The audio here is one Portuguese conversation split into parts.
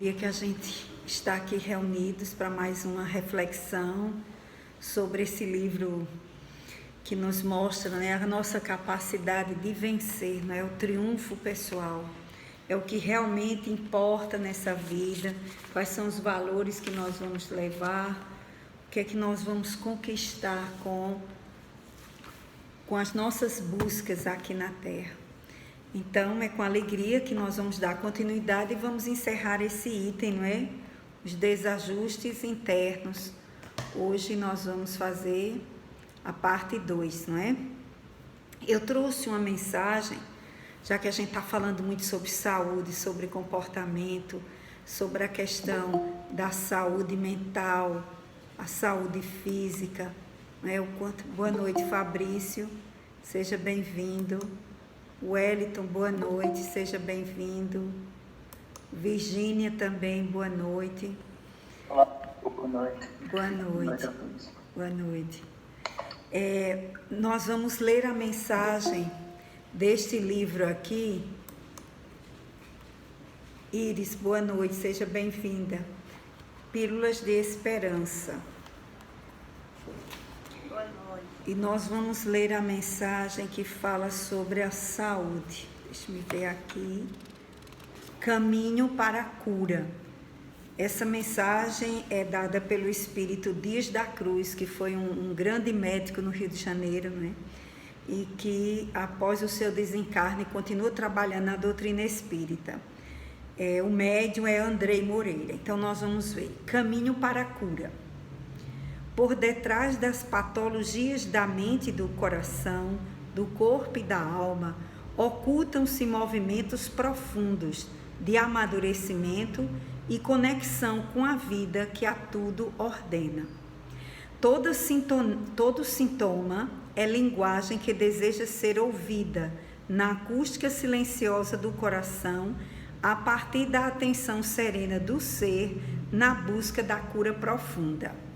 Dia que a gente está aqui reunidos para mais uma reflexão sobre esse livro que nos mostra, a nossa capacidade de vencer, o triunfo pessoal. É o que realmente importa nessa vida, quais são os valores que nós vamos levar, o que é que nós vamos conquistar com as nossas buscas aqui na Terra. Então, é com alegria que nós vamos dar continuidade e vamos encerrar esse item, Os desajustes internos. Hoje nós vamos fazer a parte 2, Eu trouxe uma mensagem, já que a gente está falando muito sobre saúde, sobre comportamento, sobre a questão da saúde mental, a saúde física, Boa noite, Fabrício, seja bem-vindo. Wellington, boa noite, seja bem-vindo. Virgínia também, boa noite. Olá, boa noite. Boa noite. Boa noite. Nós vamos ler a mensagem deste livro aqui. Iris, boa noite, seja bem-vinda. Pílulas de Esperança. E nós vamos ler a mensagem que fala sobre a saúde. Deixa eu ver aqui. Caminho para a cura. Essa mensagem é dada pelo Espírito Dias da Cruz, que foi um grande médico no Rio de Janeiro, E que, após o seu desencarne, continua trabalhando na doutrina espírita. O médium é Andrei Moreira. Então, nós vamos ver. Caminho para a cura. Por detrás das patologias da mente e do coração, do corpo e da alma, ocultam-se movimentos profundos de amadurecimento e conexão com a vida que a tudo ordena. Todo sintoma é linguagem que deseja ser ouvida na acústica silenciosa do coração, a partir da atenção serena do ser na busca da cura profunda.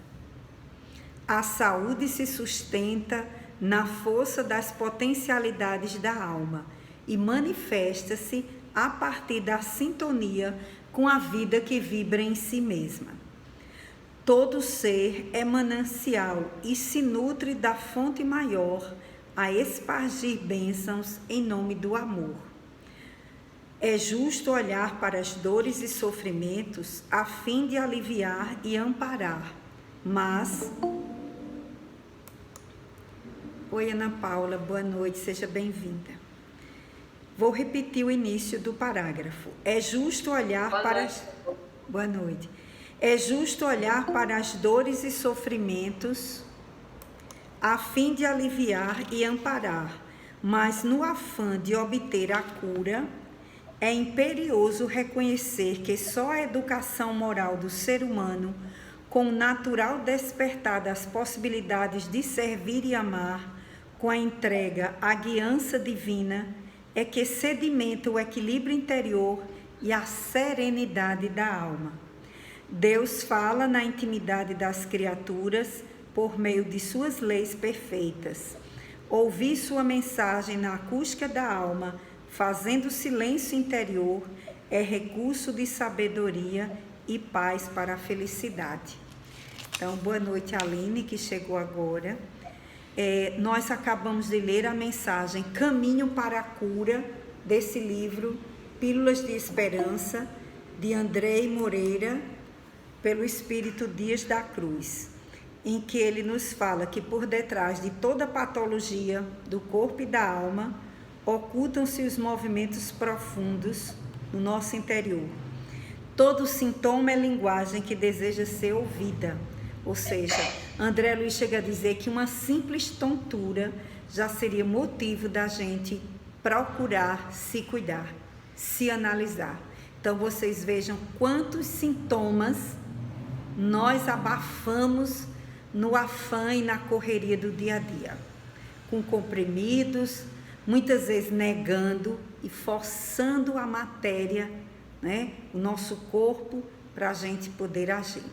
A saúde se sustenta na força das potencialidades da alma e manifesta-se a partir da sintonia com a vida que vibra em si mesma. Todo ser é manancial e se nutre da fonte maior a espargir bênçãos em nome do amor. É justo olhar para as dores e sofrimentos a fim de aliviar e amparar, mas... Oi, Ana Paula, boa noite, seja bem-vinda. Vou repetir o início do parágrafo. É justo olhar Boa noite. É justo olhar para as dores e sofrimentos a fim de aliviar e amparar, mas no afã de obter a cura, é imperioso reconhecer que só a educação moral do ser humano, com o natural despertar das possibilidades de servir e amar, com a entrega à guiança divina, é que sedimenta o equilíbrio interior e a serenidade da alma. Deus fala na intimidade das criaturas por meio de suas leis perfeitas. Ouvir sua mensagem na acústica da alma, fazendo silêncio interior, é recurso de sabedoria e paz para a felicidade. Então, boa noite, Aline, que chegou agora. Nós acabamos de ler a mensagem Caminho para a Cura, desse livro, Pílulas de Esperança, de Andrei Moreira, pelo Espírito Dias da Cruz, em que ele nos fala que por detrás de toda patologia do corpo e da alma, ocultam-se os movimentos profundos no nosso interior. Todo sintoma é linguagem que deseja ser ouvida. Ou seja, André Luiz chega a dizer que uma simples tontura já seria motivo da gente procurar se cuidar, se analisar. Então, vocês vejam quantos sintomas nós abafamos no afã e na correria do dia a dia. Com comprimidos, muitas vezes negando e forçando a matéria, o nosso corpo, para a gente poder agir.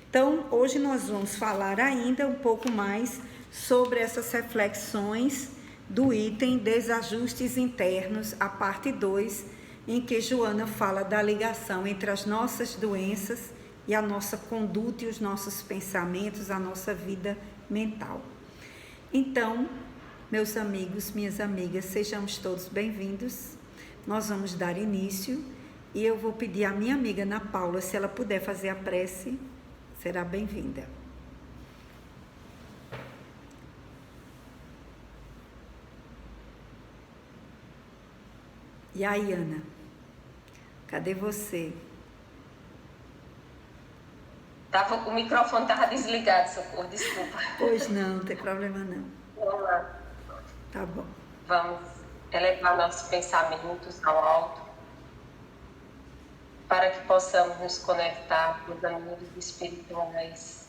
Então, hoje nós vamos falar ainda um pouco mais sobre essas reflexões do item Desajustes Internos, a parte 2, em que Joana fala da ligação entre as nossas doenças e a nossa conduta e os nossos pensamentos, a nossa vida mental. Então, meus amigos, minhas amigas, sejamos todos bem-vindos. Nós vamos dar início e eu vou pedir à minha amiga Ana Paula, se ela puder fazer a prece, será bem-vinda. E aí, Ana? Cadê você? O microfone estava desligado, Socorro, desculpa. Pois não tem problema não. Vamos lá. Tá bom. Vamos elevar nossos pensamentos ao alto para que possamos nos conectar com os amigos espirituais.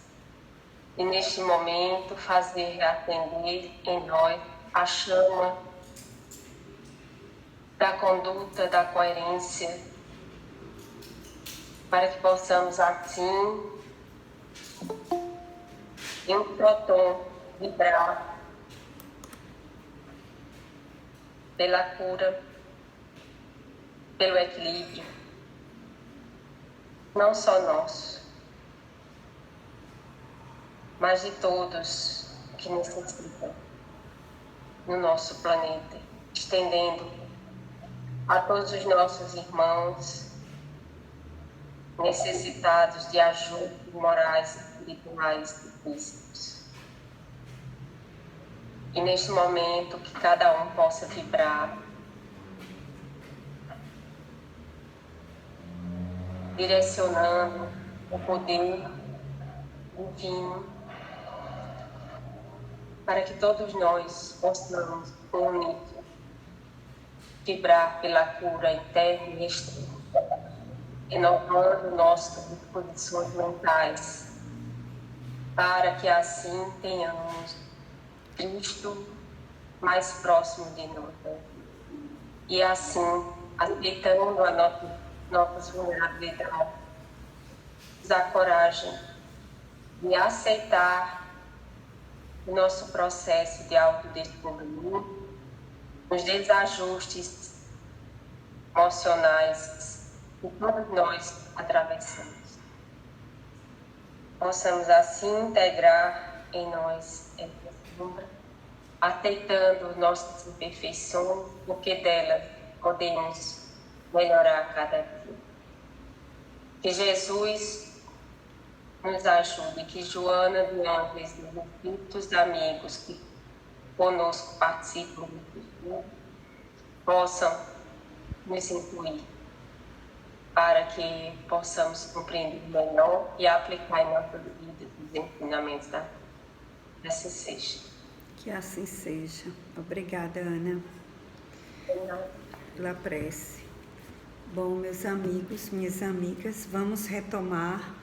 E neste momento fazer acender em nós a chama da conduta, da coerência, para que possamos assim, em um próton, vibrar pela cura, pelo equilíbrio, não só nosso, mas de todos que necessitam no nosso planeta, estendendo a todos os nossos irmãos necessitados de ajuda morais, espirituais e físicos. E neste momento que cada um possa vibrar, direcionando o poder divino para que todos nós possamos unir, vibrar pela cura interna e externa, renovando nossas disposições mentais, para que assim tenhamos Cristo mais próximo de nós. E assim, aceitando a nossas vulnerabilidades, a coragem de aceitar o nosso processo de autodescobrimento, os desajustes emocionais que todos nós atravessamos. Possamos assim integrar em nós essa sombra, aceitando nossas imperfeições, porque delas podemos melhorar cada dia. Que Jesus nos ajude, que Joana de Ângeles, os espíritos amigos que conosco participam do estudo, possam nos incluir para que possamos compreender melhor e aplicar em nossa vida os ensinamentos da vida. Que assim seja. Que assim seja. Obrigada, Ana, pela prece. Bom, meus amigos, minhas amigas, vamos retomar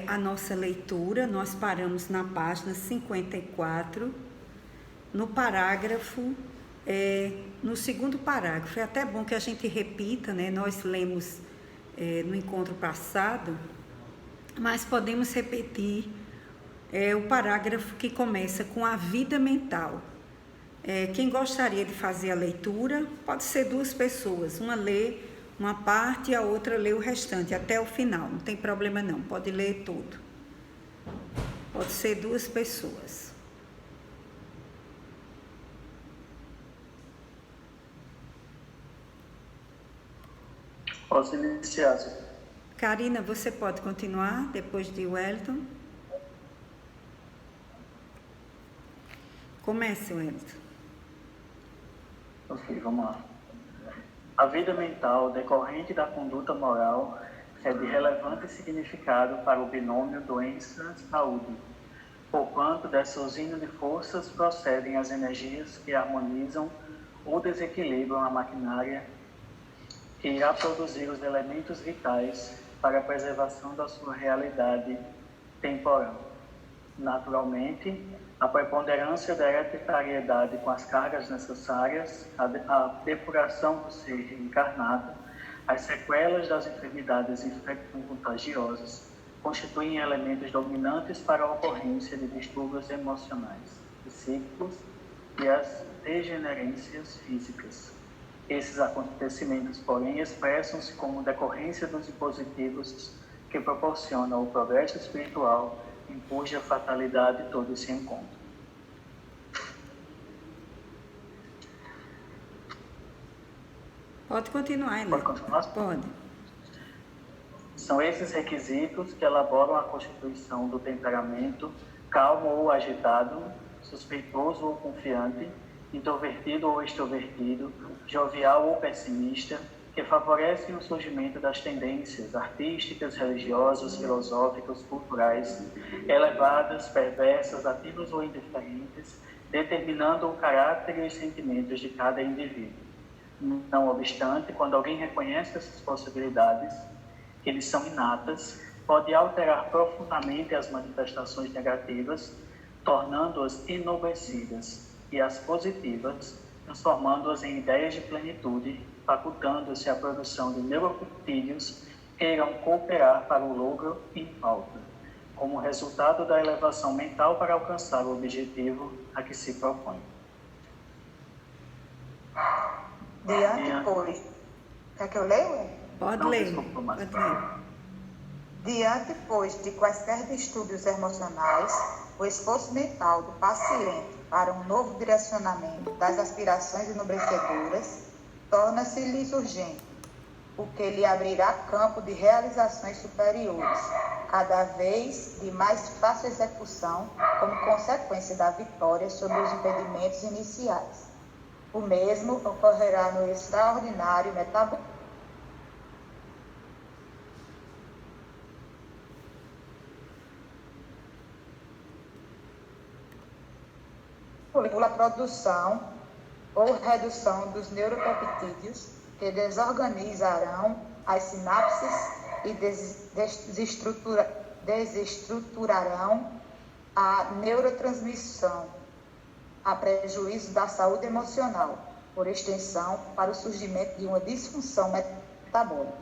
a nossa leitura. Nós paramos na página 54, no parágrafo, no segundo parágrafo. É até bom que a gente repita, né? Nós lemos no encontro passado, mas podemos repetir o parágrafo que começa com a vida mental. Quem gostaria de fazer a leitura, pode ser duas pessoas, uma lê uma parte e a outra lê o restante, até o final, não tem problema não, pode ler tudo. Pode ser duas pessoas. Posso iniciar? Karina, você pode continuar depois de Wellington? Comece, Wellington. Ok, vamos lá. A vida mental decorrente da conduta moral é de relevante significado para o binômio doença-saúde, porquanto dessa usina de forças procedem as energias que harmonizam ou desequilibram a maquinária que irá produzir os elementos vitais para a preservação da sua realidade temporal. Naturalmente, a preponderância da hereditariedade com as cargas necessárias, a depuração do ser encarnado, as sequelas das enfermidades infecto-contagiosas constituem elementos dominantes para a ocorrência de distúrbios emocionais, psíquicos e as degenerências físicas. Esses acontecimentos, porém, expressam-se como decorrência dos dispositivos que proporcionam o progresso espiritual em cuja fatalidade todos se encontram. Pode continuar, Helena. Pode continuar? Pode. São esses requisitos que elaboram a constituição do temperamento calmo ou agitado, suspeitoso ou confiante, introvertido ou extrovertido, jovial ou pessimista, que favorecem o surgimento das tendências artísticas, religiosas, filosóficas, culturais, elevadas, perversas, ativas ou indiferentes, determinando o caráter e os sentimentos de cada indivíduo. Não obstante, quando alguém reconhece essas possibilidades, que lhes são inatas, pode alterar profundamente as manifestações negativas, tornando-as enobrecidas, e as positivas, transformando-as em ideias de plenitude, facultando-se a produção de neuropeptídeos que irão cooperar para o logro em falta, como resultado da elevação mental para alcançar o objetivo a que se propõe. Diante, pois... Quer que eu leia? Pode Não, ler. desculpa, mas... Pode ler. Diante, pois, de quaisquer distúrbios emocionais, o esforço mental do paciente para um novo direcionamento das aspirações enobrecedoras torna-se-lhes urgente, o que lhe abrirá campo de realizações superiores, cada vez de mais fácil execução, como consequência da vitória sobre os impedimentos iniciais. O mesmo ocorrerá no extraordinário metabolismo, pela produção ou redução dos neuropeptídeos que desorganizarão as sinapses e desestruturarão a neurotransmissão, a prejuízo da saúde emocional, por extensão, para o surgimento de uma disfunção metabólica.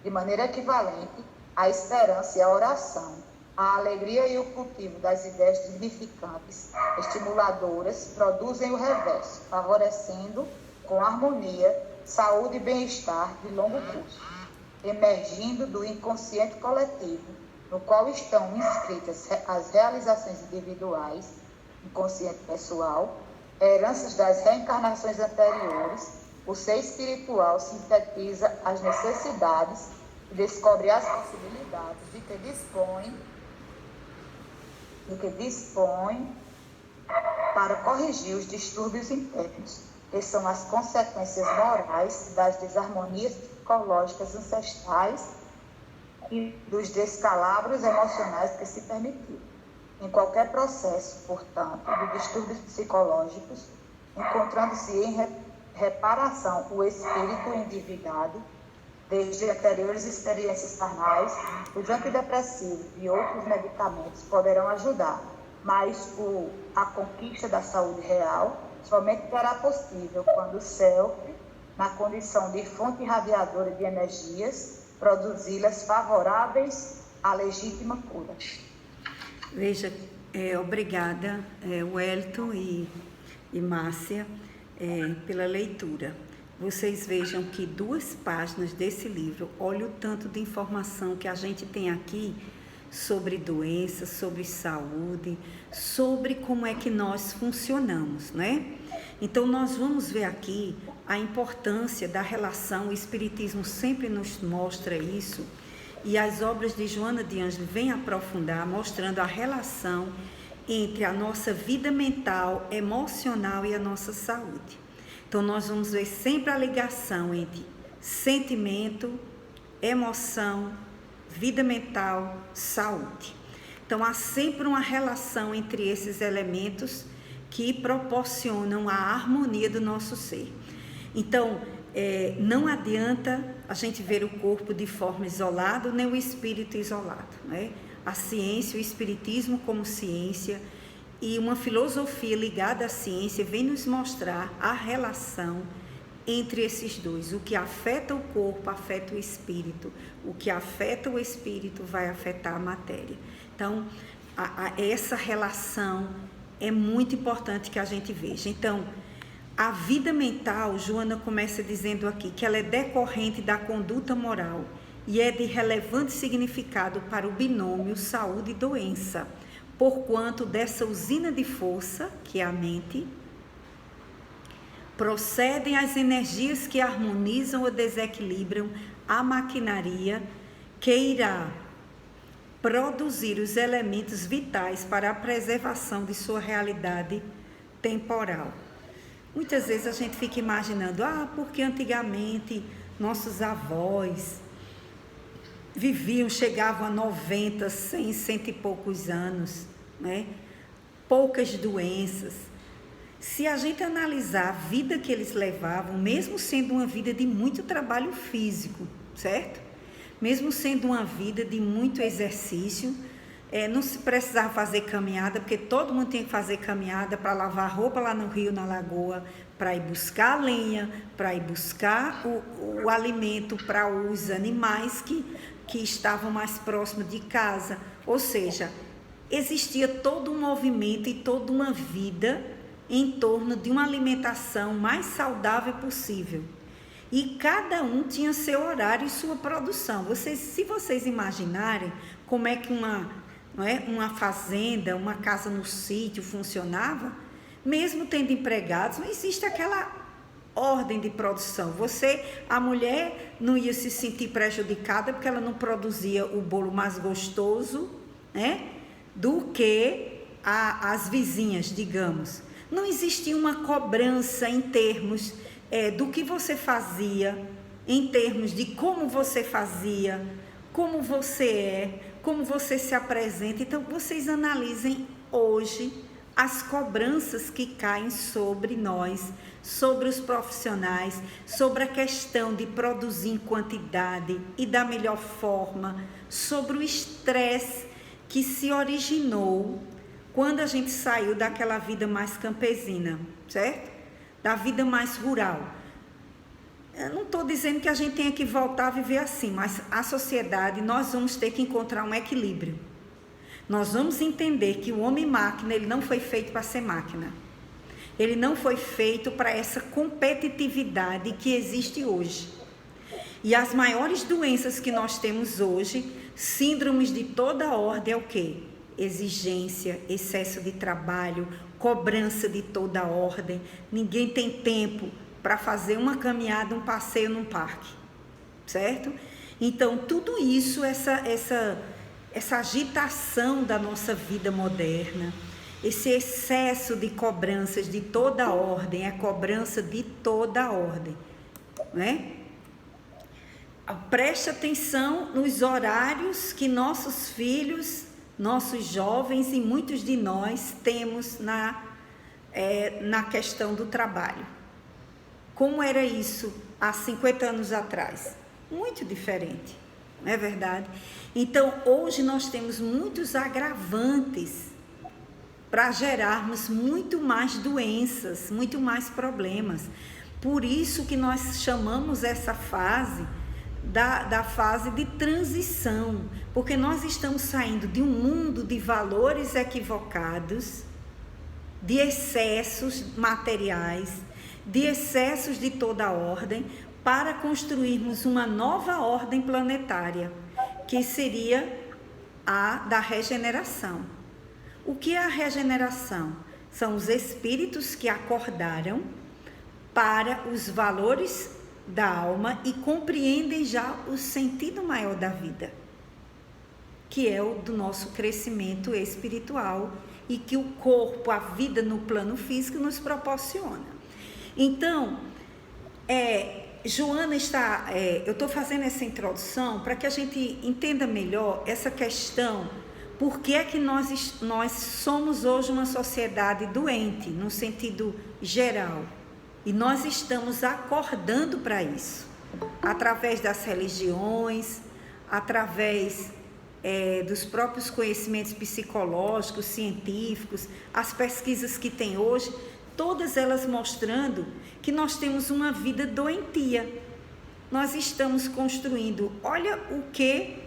De maneira equivalente, a esperança e a oração, a alegria e o cultivo das ideias dignificantes, estimuladoras, produzem o reverso, favorecendo, com harmonia, saúde e bem-estar de longo curso, emergindo do inconsciente coletivo, no qual estão inscritas as realizações individuais, inconsciente pessoal, heranças das reencarnações anteriores. O ser espiritual sintetiza as necessidades e descobre as possibilidades de que dispõe para corrigir os distúrbios internos, que são as consequências morais das desarmonias psicológicas ancestrais e dos descalabros emocionais que se permitiram. Em qualquer processo, portanto, de distúrbios psicológicos, encontrando-se em reparação o espírito endividado, desde anteriores experiências carnais, os antidepressivos e outros medicamentos poderão ajudar, mas a conquista da saúde real somente será possível quando o self, na condição de fonte irradiadora de energias, produzi-las favoráveis à legítima cura. Veja, obrigada, Wellington e Márcia, pela leitura. Vocês vejam que 2 páginas desse livro, olha o tanto de informação que a gente tem aqui sobre doenças, sobre saúde, sobre como é que nós funcionamos, né? Então, nós vamos ver aqui a importância da relação, o Espiritismo sempre nos mostra isso, e as obras de Joana de Ângeles vêm aprofundar, mostrando a relação entre a nossa vida mental, emocional e a nossa saúde. Então, nós vamos ver sempre a ligação entre sentimento, emoção, vida mental, saúde. Então, há sempre uma relação entre esses elementos que proporcionam a harmonia do nosso ser. Então, não adianta a gente ver o corpo de forma isolada, nem o espírito isolado, né? A ciência, o espiritismo como ciência e uma filosofia ligada à ciência vem nos mostrar a relação entre esses dois. O que afeta o corpo afeta o espírito, o que afeta o espírito vai afetar a matéria. Então, essa relação é muito importante que a gente veja. Então, A vida mental, Joana começa dizendo aqui, que ela é decorrente da conduta moral e é de relevante significado para o binômio saúde e doença, porquanto dessa usina de força, que é a mente, procedem as energias que harmonizam ou desequilibram a maquinaria que irá produzir os elementos vitais para a preservação de sua realidade temporal. Muitas vezes a gente fica imaginando, porque antigamente nossos avós viviam, chegavam a 90, 100, 100 e poucos anos, né? Poucas doenças. Se a gente analisar a vida que eles levavam, mesmo sendo uma vida de muito trabalho físico, certo? Mesmo sendo uma vida de muito exercício, não se precisava fazer caminhada, porque todo mundo tinha que fazer caminhada para lavar roupa lá no rio, na lagoa, para ir buscar a lenha, para ir buscar o alimento para os animais que estavam mais próximos de casa. Ou seja, existia todo um movimento e toda uma vida em torno de uma alimentação mais saudável possível. E cada um tinha seu horário e sua produção. Se vocês imaginarem como é que uma fazenda, uma casa no sítio funcionava, mesmo tendo empregados, não existe aquela ordem de produção. A mulher não ia se sentir prejudicada porque ela não produzia o bolo mais gostoso, né, do que as vizinhas, digamos. Não existia uma cobrança em termos do que você fazia, em termos de como você fazia, como você como você se apresenta. Então, vocês analisem hoje as cobranças que caem sobre nós, sobre os profissionais, sobre a questão de produzir em quantidade e da melhor forma, sobre o estresse que se originou quando a gente saiu daquela vida mais campesina, certo? Da vida mais rural. Eu não estou dizendo que a gente tenha que voltar a viver assim, mas a sociedade, nós vamos ter que encontrar um equilíbrio. Nós vamos entender que o homem-máquina, ele não foi feito para ser máquina. Ele não foi feito para essa competitividade que existe hoje. E as maiores doenças que nós temos hoje, síndromes de toda ordem, é o quê? Exigência, excesso de trabalho, cobrança de toda ordem. Ninguém tem tempo para fazer uma caminhada, um passeio num parque, certo? Então, tudo isso, essa agitação da nossa vida moderna, esse excesso de cobranças de toda ordem, é cobrança de toda ordem, né? Preste atenção nos horários que nossos filhos, nossos jovens e muitos de nós temos na questão do trabalho. Como era isso há 50 anos atrás? Muito diferente, não é verdade? Então, hoje nós temos muitos agravantes para gerarmos muito mais doenças, muito mais problemas. Por isso que nós chamamos essa fase da fase de transição, porque nós estamos saindo de um mundo de valores equivocados, de excessos materiais, de excessos de toda ordem, para construirmos uma nova ordem planetária, que seria a da regeneração. O que é a regeneração? São os espíritos que acordaram para os valores da alma e compreendem já o sentido maior da vida, que é o do nosso crescimento espiritual e que o corpo, a vida no plano físico nos proporciona. Então, Joana eu estou fazendo essa introdução para que a gente entenda melhor essa questão, por que é que nós somos hoje uma sociedade doente, no sentido geral, e nós estamos acordando para isso, através das religiões, através dos próprios conhecimentos psicológicos, científicos, as pesquisas que tem hoje, todas elas mostrando que nós temos uma vida doentia. Nós estamos construindo, olha o que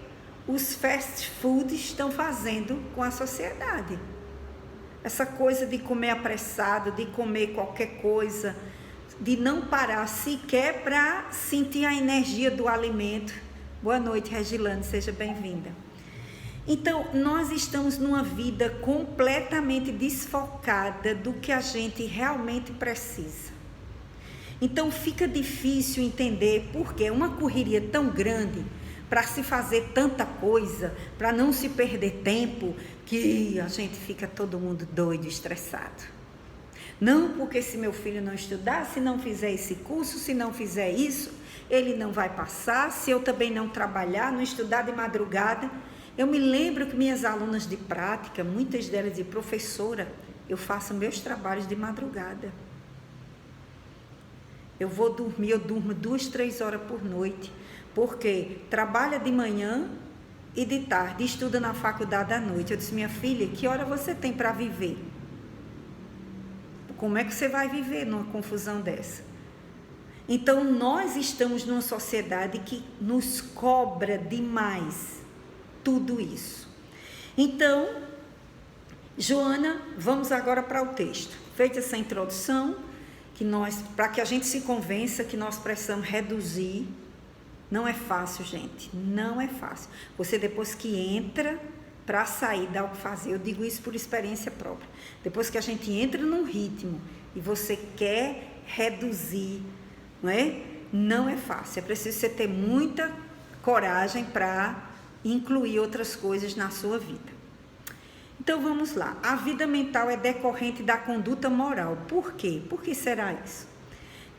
os fast foods estão fazendo com a sociedade. Essa coisa de comer apressado, de comer qualquer coisa, de não parar sequer para sentir a energia do alimento. Boa noite, Regilane, seja bem-vinda. Então, nós estamos numa vida completamente desfocada do que a gente realmente precisa. Então, fica difícil entender por que uma correria tão grande para se fazer tanta coisa, para não se perder tempo, que a gente fica todo mundo doido, estressado. Não, porque se meu filho não estudar, se não fizer esse curso, se não fizer isso, ele não vai passar. Se eu também não trabalhar, não estudar de madrugada. Eu me lembro que minhas alunas de prática, muitas delas de professora, eu faço meus trabalhos de madrugada. Eu vou dormir, eu durmo 2, 3 horas por noite, porque trabalha de manhã e de tarde, estuda na faculdade à noite. Eu disse, minha filha, que hora você tem para viver? Como é que você vai viver numa confusão dessa? Então, nós estamos numa sociedade que nos cobra demais tudo isso. Então, Joana, vamos agora para o texto. Feita essa introdução, para que a gente se convença que nós precisamos reduzir. Não é fácil, gente, não é fácil. Você depois que entra, para sair, dá o que fazer. Eu digo isso por experiência própria. Depois que a gente entra num ritmo e você quer reduzir, não é fácil. É preciso você ter muita coragem para incluir outras coisas na sua vida. Então vamos lá. A vida mental é decorrente da conduta moral. Por quê? Por que será isso?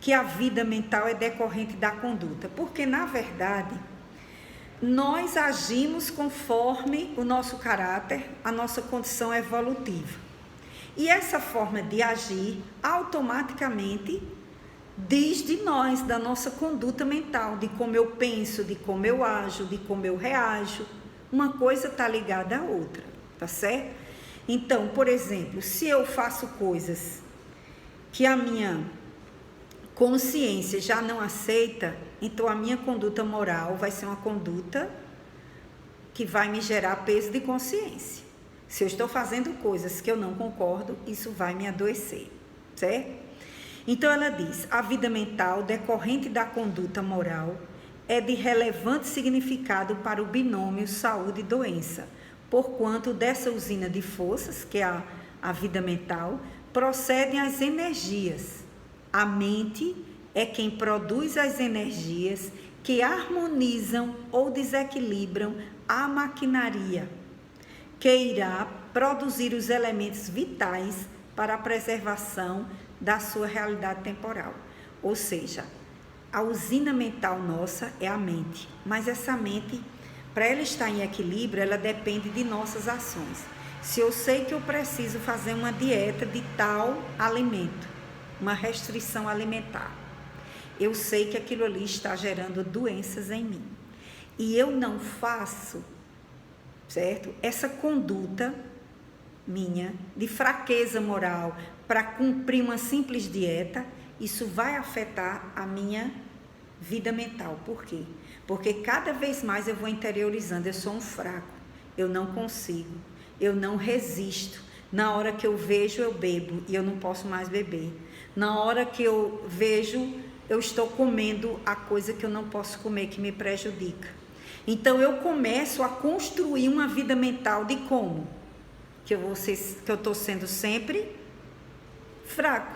Que a vida mental é decorrente da conduta? Porque, na verdade, nós agimos conforme o nosso caráter, a nossa condição evolutiva. E essa forma de agir automaticamente diz de nós, da nossa conduta mental, de como eu penso, de como eu ajo, de como eu reajo. Uma coisa está ligada à outra, tá certo? Então, por exemplo, se eu faço coisas que a minha consciência já não aceita, então a minha conduta moral vai ser uma conduta que vai me gerar peso de consciência. Se eu estou fazendo coisas que eu não concordo, isso vai me adoecer, certo? Então ela diz, a vida mental decorrente da conduta moral é de relevante significado para o binômio saúde e doença, porquanto dessa usina de forças, que é a vida mental, procedem as energias. A mente é quem produz as energias que harmonizam ou desequilibram a maquinaria, que irá produzir os elementos vitais para a preservação da sua realidade temporal. Ou seja, a usina mental nossa é a mente, mas essa mente, para ela estar em equilíbrio, ela depende de nossas ações. Se eu sei que eu preciso fazer uma dieta de tal alimento, uma restrição alimentar, eu sei que aquilo ali está gerando doenças em mim, e eu não faço, certo? Essa conduta minha de fraqueza moral para cumprir uma simples dieta, isso vai afetar a minha vida mental. Por quê? Porque cada vez mais eu vou interiorizando, eu sou um fraco, eu não consigo, eu não resisto. Na hora que eu vejo, eu bebo e eu não posso mais beber. Na hora que eu vejo, eu estou comendo a coisa que eu não posso comer, que me prejudica. Então eu começo a construir uma vida mental de como? Que eu estou sendo sempre fraco.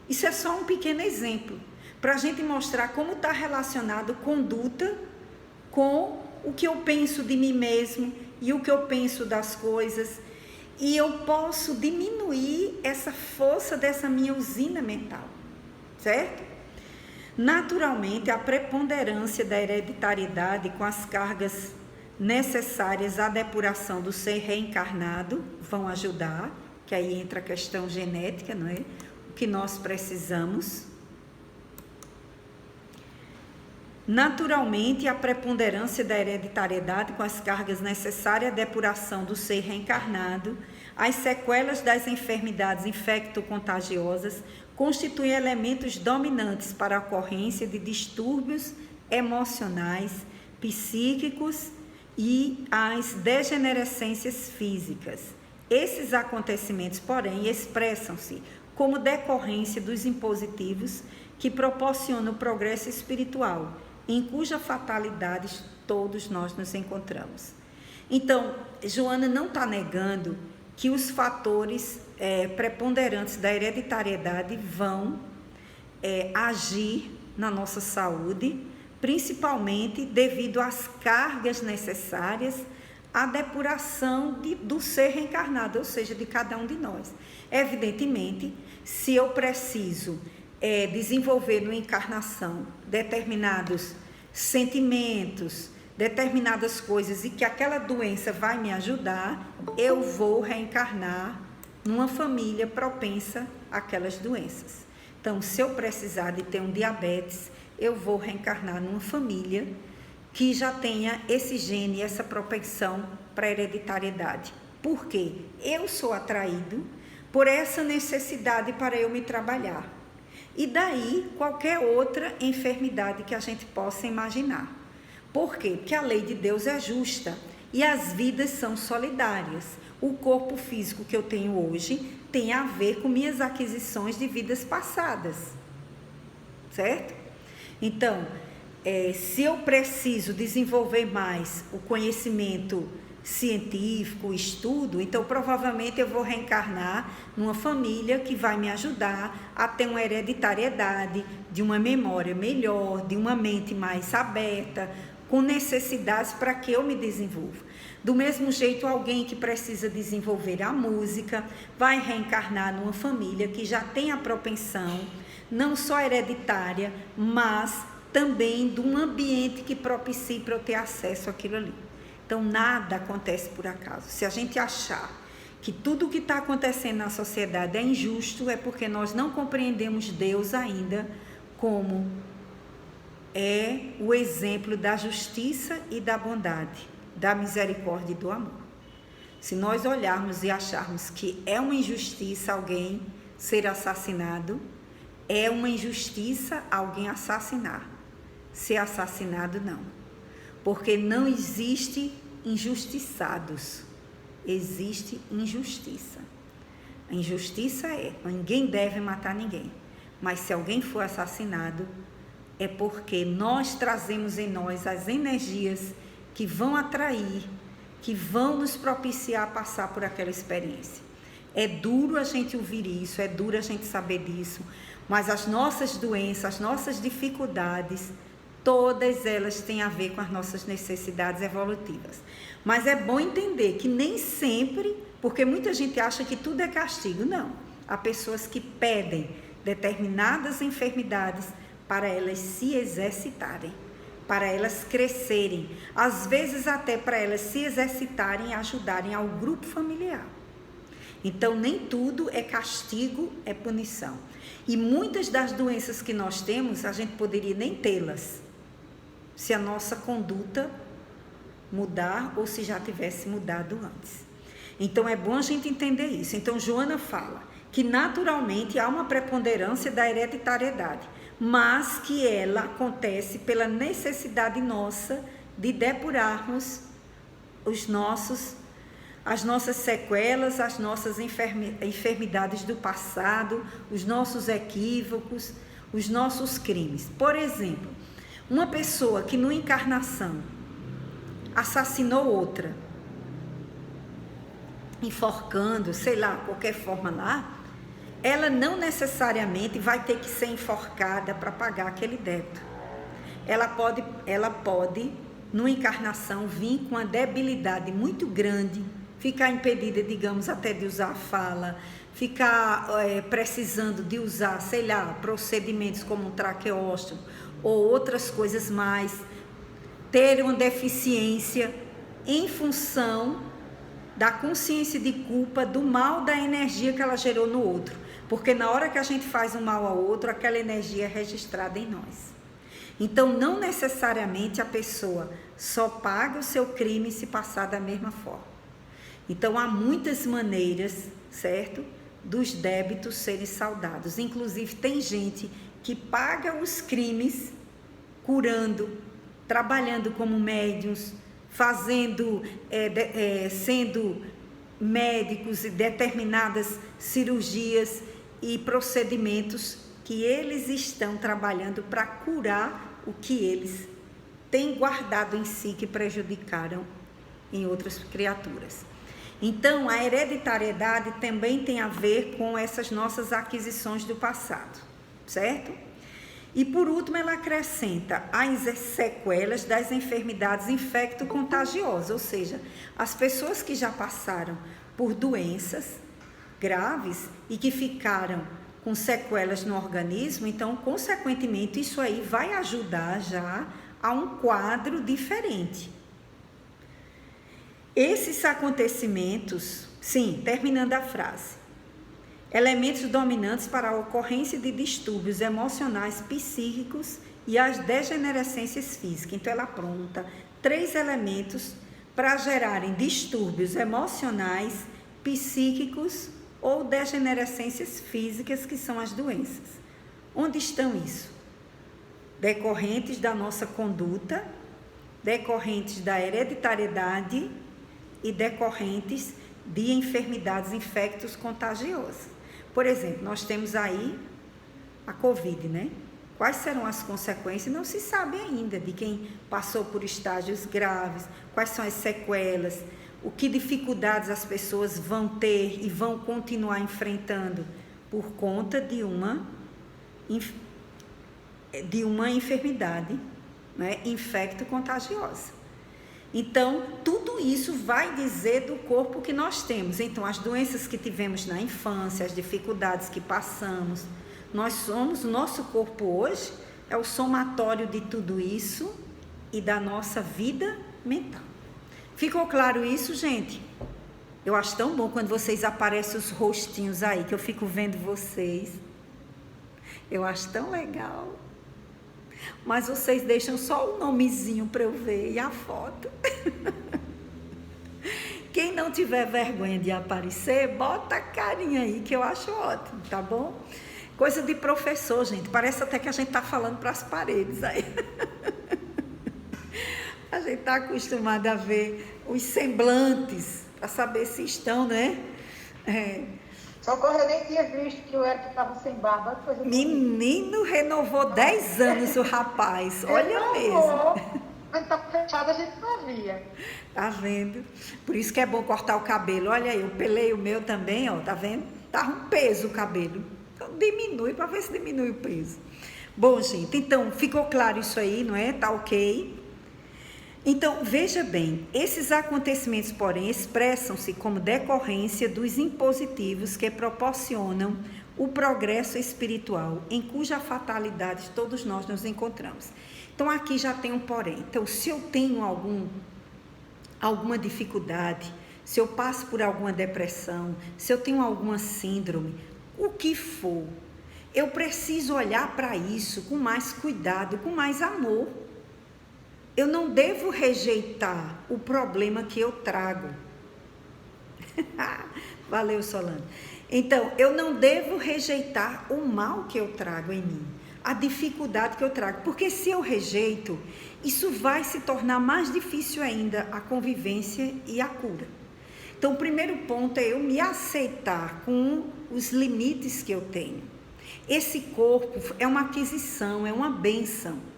Isso é só um pequeno exemplo, para a gente mostrar como está relacionado conduta com o que eu penso de mim mesmo e o que eu penso das coisas. E eu posso diminuir essa força dessa minha usina mental, certo? Naturalmente, a preponderância da hereditariedade com as cargas necessárias à depuração do ser reencarnado vão ajudar, que aí entra a questão genética, não é? O que nós precisamos. Naturalmente, a preponderância da hereditariedade com as cargas necessárias à depuração do ser reencarnado, as sequelas das enfermidades infecto-contagiosas constituem elementos dominantes para a ocorrência de distúrbios emocionais, psíquicos e as degenerescências físicas. Esses acontecimentos, porém, expressam-se como decorrência dos impositivos que proporcionam o progresso espiritual, em cuja fatalidade todos nós nos encontramos. Então, Joana não está negando que os fatores preponderantes da hereditariedade vão agir na nossa saúde, principalmente devido às cargas necessárias à depuração do ser reencarnado, ou seja, de cada um de nós. Evidentemente, se eu preciso desenvolver numa encarnação determinados sentimentos, determinadas coisas e que aquela doença vai me ajudar, eu vou reencarnar numa família propensa àquelas doenças. Então, se eu precisar de ter um diabetes, eu vou reencarnar numa família que já tenha esse gene, essa propensão para a hereditariedade. Por quê? Eu sou atraído por essa necessidade para eu me trabalhar. E daí, qualquer outra enfermidade que a gente possa imaginar. Por quê? Porque a lei de Deus é justa e as vidas são solidárias. O corpo físico que eu tenho hoje tem a ver com minhas aquisições de vidas passadas, certo? Então, se eu preciso desenvolver mais o conhecimento científico, o estudo, então provavelmente eu vou reencarnar numa família que vai me ajudar a ter uma hereditariedade, de uma memória melhor, de uma mente mais aberta, com necessidades para que eu me desenvolva. Do mesmo jeito, alguém que precisa desenvolver a música vai reencarnar numa família que já tem a propensão, não só hereditária, mas também de um ambiente que propicie para eu ter acesso àquilo ali. Então, nada acontece por acaso. Se a gente achar que tudo o que está acontecendo na sociedade é injusto, é porque nós não compreendemos Deus ainda como o exemplo da justiça e da bondade, da misericórdia e do amor. Se nós olharmos e acharmos que é uma injustiça alguém ser assassinado, é uma injustiça alguém assassinar. Ser assassinado, não. Porque não existe injustiçados, existe injustiça. A injustiça ninguém deve matar ninguém, mas se alguém for assassinado, é porque nós trazemos em nós as energias que vão atrair, que vão nos propiciar passar por aquela experiência. É duro a gente ouvir isso, é duro a gente saber disso, mas as nossas doenças, as nossas dificuldades, todas elas têm a ver com as nossas necessidades evolutivas. Mas é bom entender que nem sempre, porque muita gente acha que tudo é castigo. Não. Há pessoas que pedem determinadas enfermidades para elas se exercitarem, para elas crescerem, às vezes até para elas se exercitarem e ajudarem ao grupo familiar. Então, nem tudo é castigo, é punição. E muitas das doenças que nós temos, a gente poderia nem tê-las, se a nossa conduta mudar ou se já tivesse mudado antes. Então, é bom a gente entender isso. Então, Joana fala que naturalmente há uma preponderância da hereditariedade, mas que ela acontece pela necessidade nossa de depurarmos as nossas sequelas, as nossas enfermidades do passado, os nossos equívocos, os nossos crimes. Por exemplo, uma pessoa que numa encarnação assassinou outra, enforcando, sei lá, qualquer forma lá, ela não necessariamente vai ter que ser enforcada para pagar aquele débito. Ela pode, numa encarnação, vir com uma debilidade muito grande, ficar impedida, digamos, até de usar a fala, ficar precisando de usar, sei lá, procedimentos como um traqueóstomo ou outras coisas mais, ter uma deficiência em função da consciência de culpa, do mal da energia que ela gerou no outro. Porque na hora que a gente faz um mal ao outro, aquela energia é registrada em nós. Então, não necessariamente a pessoa só paga o seu crime se passar da mesma forma. Então, há muitas maneiras, certo, dos débitos serem saldados. Inclusive, tem gente que paga os crimes curando, trabalhando como médiuns, sendo médicos e determinadas cirurgias e procedimentos que eles estão trabalhando para curar o que eles têm guardado em si, que prejudicaram em outras criaturas. Então, a hereditariedade também tem a ver com essas nossas aquisições do passado, certo? E por último, ela acrescenta as sequelas das enfermidades infecto-contagiosas, ou seja, as pessoas que já passaram por doenças graves e que ficaram com sequelas no organismo, então, consequentemente, isso aí vai ajudar já a um quadro diferente. Esses acontecimentos, sim, terminando a frase, elementos dominantes para a ocorrência de distúrbios emocionais, psíquicos e as degenerescências físicas. Então, ela apronta 3 elementos para gerarem distúrbios emocionais, psíquicos ou degenerescências físicas, que são as doenças. Onde estão isso? Decorrentes da nossa conduta, decorrentes da hereditariedade e decorrentes de enfermidades infectos contagiosas. Por exemplo, nós temos aí a Covid, né? Quais serão as consequências? Não se sabe ainda de quem passou por estágios graves, quais são as sequelas, o que dificuldades as pessoas vão ter e vão continuar enfrentando por conta de uma enfermidade, né, infecto-contagiosa. Então, tudo isso vai dizer do corpo que nós temos. Então, as doenças que tivemos na infância, as dificuldades que passamos, o nosso corpo hoje é o somatório de tudo isso e da nossa vida mental. Ficou claro isso, gente? Eu acho tão bom quando vocês aparecem os rostinhos aí, que eu fico vendo vocês. Eu acho tão legal. Mas vocês deixam só o nomezinho para eu ver e a foto. Quem não tiver vergonha de aparecer, bota a carinha aí, que eu acho ótimo, tá bom? Coisa de professor, gente. Parece até que a gente está falando para as paredes aí. A gente está acostumado a ver os semblantes, para saber se estão, né? Socorro, eu nem tinha visto que o Eric estava sem barba. Menino, renovou 10 anos o rapaz. Olha mesmo. Quando está fechado, a gente não via. Tá vendo? Por isso que é bom cortar o cabelo. Olha aí, eu pelei o meu também, ó. Tá vendo? Tá um peso o cabelo. Então diminui, para ver se diminui o peso. Bom, gente, então ficou claro isso aí, não é? Tá ok? Então, veja bem, esses acontecimentos, porém, expressam-se como decorrência dos impositivos que proporcionam o progresso espiritual, em cuja fatalidade todos nós nos encontramos. Então, aqui já tem um porém. Então, se eu tenho alguma dificuldade, se eu passo por alguma depressão, se eu tenho alguma síndrome, o que for, eu preciso olhar para isso com mais cuidado, com mais amor. Eu não devo rejeitar o problema que eu trago. Valeu, Solano. Então, eu não devo rejeitar o mal que eu trago em mim, a dificuldade que eu trago, porque se eu rejeito, isso vai se tornar mais difícil ainda a convivência e a cura. Então, o primeiro ponto é eu me aceitar com os limites que eu tenho. Esse corpo é uma aquisição, é uma bênção.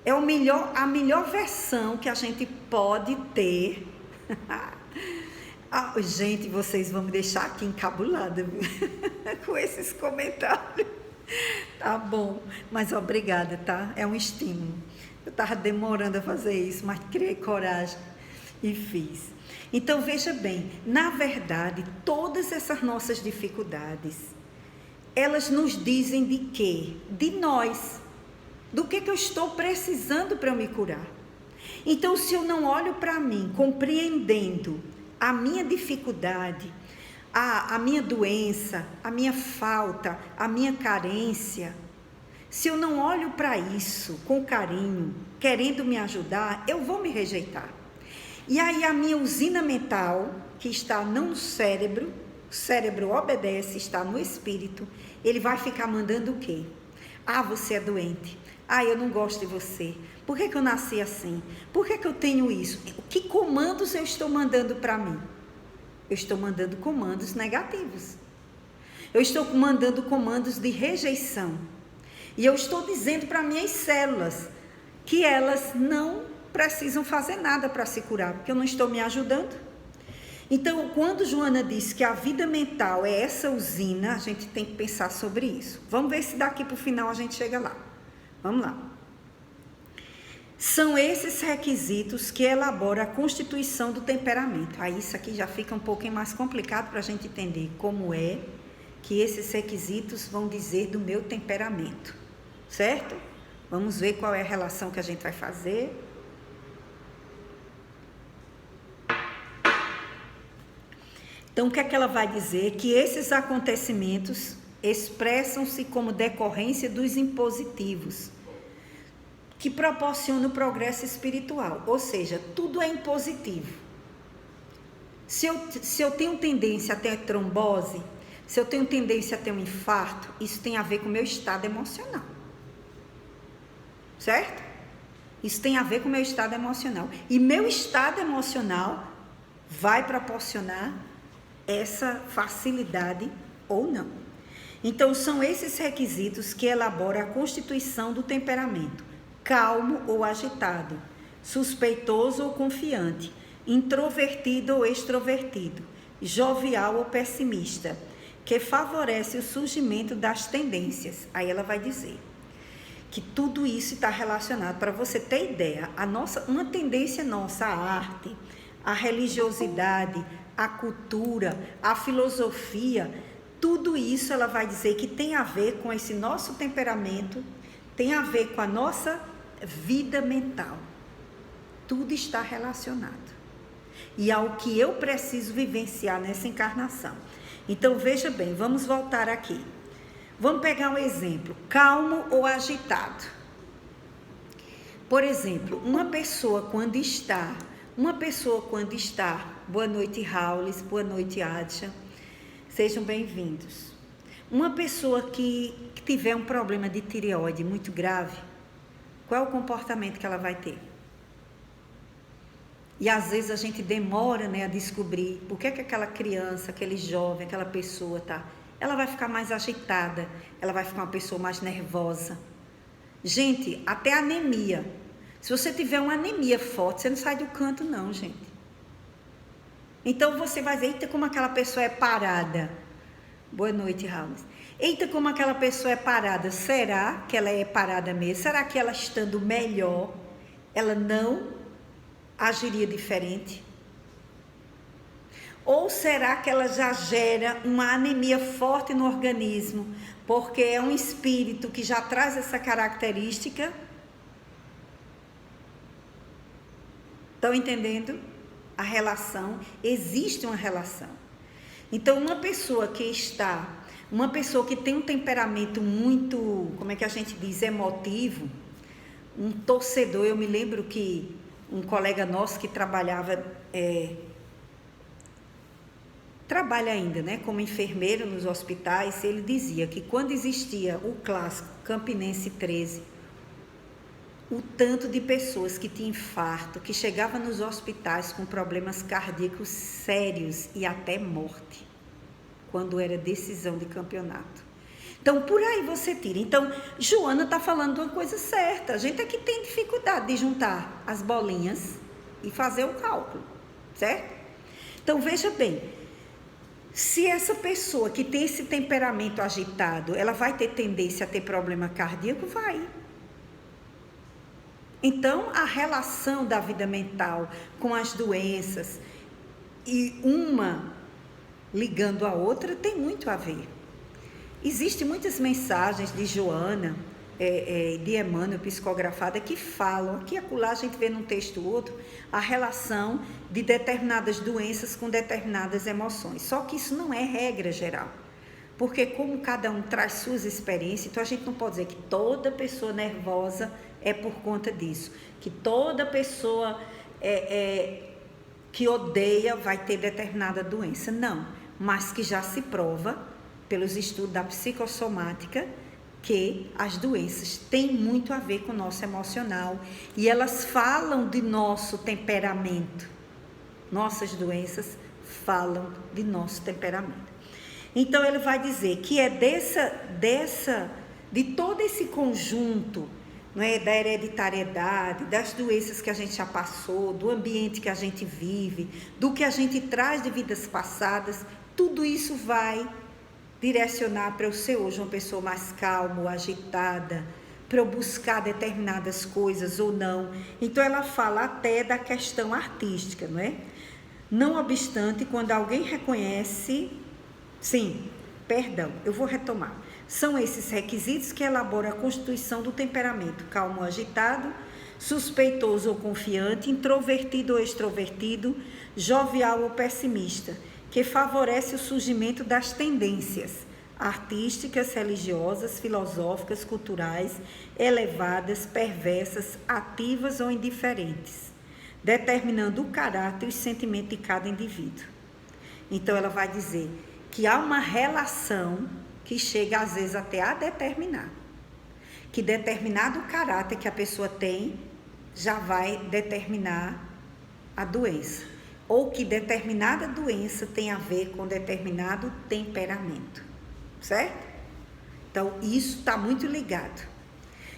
É a melhor versão que a gente pode ter. Gente, vocês vão me deixar aqui encabulada, viu? Com esses comentários. Tá bom, mas obrigada, tá? É um estímulo. Eu estava demorando a fazer isso, mas criei coragem e fiz. Então, veja bem, na verdade, todas essas nossas dificuldades, elas nos dizem de quê? De nós. Do que eu estou precisando para eu me curar. Então, se eu não olho para mim, compreendendo a minha dificuldade, a minha doença, a minha falta, a minha carência, se eu não olho para isso com carinho, querendo me ajudar, eu vou me rejeitar. E aí a minha usina mental, que está não no cérebro, o cérebro obedece, está no espírito, ele vai ficar mandando o quê? Ah, você é doente. Ah, eu não gosto de você. Por que eu nasci assim? Por que eu tenho isso? Que comandos eu estou mandando para mim? Eu estou mandando comandos negativos. Eu estou mandando comandos de rejeição. E eu estou dizendo para minhas células que elas não precisam fazer nada para se curar, porque eu não estou me ajudando. Então, quando Joana disse que a vida mental é essa usina, a gente tem que pensar sobre isso. Vamos ver se daqui para o final a gente chega lá. Vamos lá. São esses requisitos que elaboram a constituição do temperamento. Aí isso aqui já fica um pouquinho mais complicado para a gente entender como é que esses requisitos vão dizer do meu temperamento, certo? Vamos ver qual é a relação que a gente vai fazer. Então, o que é que ela vai dizer? Que esses acontecimentos expressam-se como decorrência dos impositivos, que proporcionam o progresso espiritual. Ou seja, tudo é impositivo. Se eu tenho tendência a ter trombose, se eu tenho tendência a ter um infarto, isso tem a ver com o meu estado emocional. Certo? Isso tem a ver com o meu estado emocional. E meu estado emocional vai proporcionar essa facilidade ou não. Então, são esses requisitos que elaboram a constituição do temperamento: calmo ou agitado, suspeitoso ou confiante, introvertido ou extrovertido, jovial ou pessimista, que favorece o surgimento das tendências. Aí ela vai dizer que tudo isso está relacionado, para você ter ideia, uma tendência nossa, a arte, a religiosidade, a cultura, a filosofia, tudo isso ela vai dizer que tem a ver com esse nosso temperamento, tem a ver com a nossa vida mental. Tudo está relacionado. E ao que eu preciso vivenciar nessa encarnação. Então, veja bem, vamos voltar aqui. Vamos pegar um exemplo, calmo ou agitado. Por exemplo, uma pessoa quando está, boa noite, Raulis, boa noite, Adja, sejam bem-vindos. Uma pessoa que tiver um problema de tireoide muito grave, qual é o comportamento que ela vai ter? E às vezes a gente demora, a descobrir por que aquela criança, aquele jovem, aquela pessoa ela vai ficar mais agitada, ela vai ficar uma pessoa mais nervosa. Gente, até anemia. Se você tiver uma anemia forte, você não sai do canto não, gente. Então você vai dizer, eita, como aquela pessoa é parada. Boa noite, Raul. Eita, como aquela pessoa é parada. Será que ela é parada mesmo? Será que ela estando melhor, ela não agiria diferente? Ou será que ela já gera uma anemia forte no organismo, porque é um espírito que já traz essa característica? Estão entendendo a relação? Existe uma relação. Então, uma pessoa que tem um temperamento muito, como é que a gente diz, emotivo, um torcedor. Eu me lembro que um colega nosso que trabalha ainda, como enfermeiro nos hospitais, ele dizia que quando existia o clássico Campinense 13, o tanto de pessoas que tinham infarto, que chegavam nos hospitais com problemas cardíacos sérios e até morte, quando era decisão de campeonato. Então, por aí você tira. Então, Joana está falando de uma coisa certa. A gente aqui tem dificuldade de juntar as bolinhas e fazer o cálculo, certo? Então, veja bem, se essa pessoa que tem esse temperamento agitado, ela vai ter tendência a ter problema cardíaco? Vai. Então, a relação da vida mental com as doenças, e uma ligando a outra, tem muito a ver. Existem muitas mensagens de Joana, de Emmanuel, psicografada, que falam, aqui e acolá a gente vê num texto ou outro, a relação de determinadas doenças com determinadas emoções. Só que isso não é regra geral. Porque como cada um traz suas experiências, então a gente não pode dizer que toda pessoa nervosa é por conta disso. Que toda pessoa que odeia vai ter determinada doença. Não, mas que já se prova pelos estudos da psicossomática que as doenças têm muito a ver com o nosso emocional e elas falam de nosso temperamento. Nossas doenças falam de nosso temperamento. Então ele vai dizer que é de todo esse conjunto, não é, da hereditariedade, das doenças que a gente já passou, do ambiente que a gente vive, do que a gente traz de vidas passadas, tudo isso vai direcionar para eu ser hoje uma pessoa mais calma, agitada, para eu buscar determinadas coisas ou não. Então ela fala até da questão artística, não é? Não obstante, quando alguém reconhece, sim, perdão, eu vou retomar. São esses requisitos que elaboram a constituição do temperamento: calmo ou agitado, suspeitoso ou confiante, introvertido ou extrovertido, jovial ou pessimista, que favorece o surgimento das tendências artísticas, religiosas, filosóficas, culturais, elevadas, perversas, ativas ou indiferentes, determinando o caráter e o sentimento de cada indivíduo. Então ela vai dizer que há uma relação que chega às vezes até a determinar que determinado caráter que a pessoa tem já vai determinar a doença, ou que determinada doença tem a ver com determinado temperamento, certo? Então isso está muito ligado.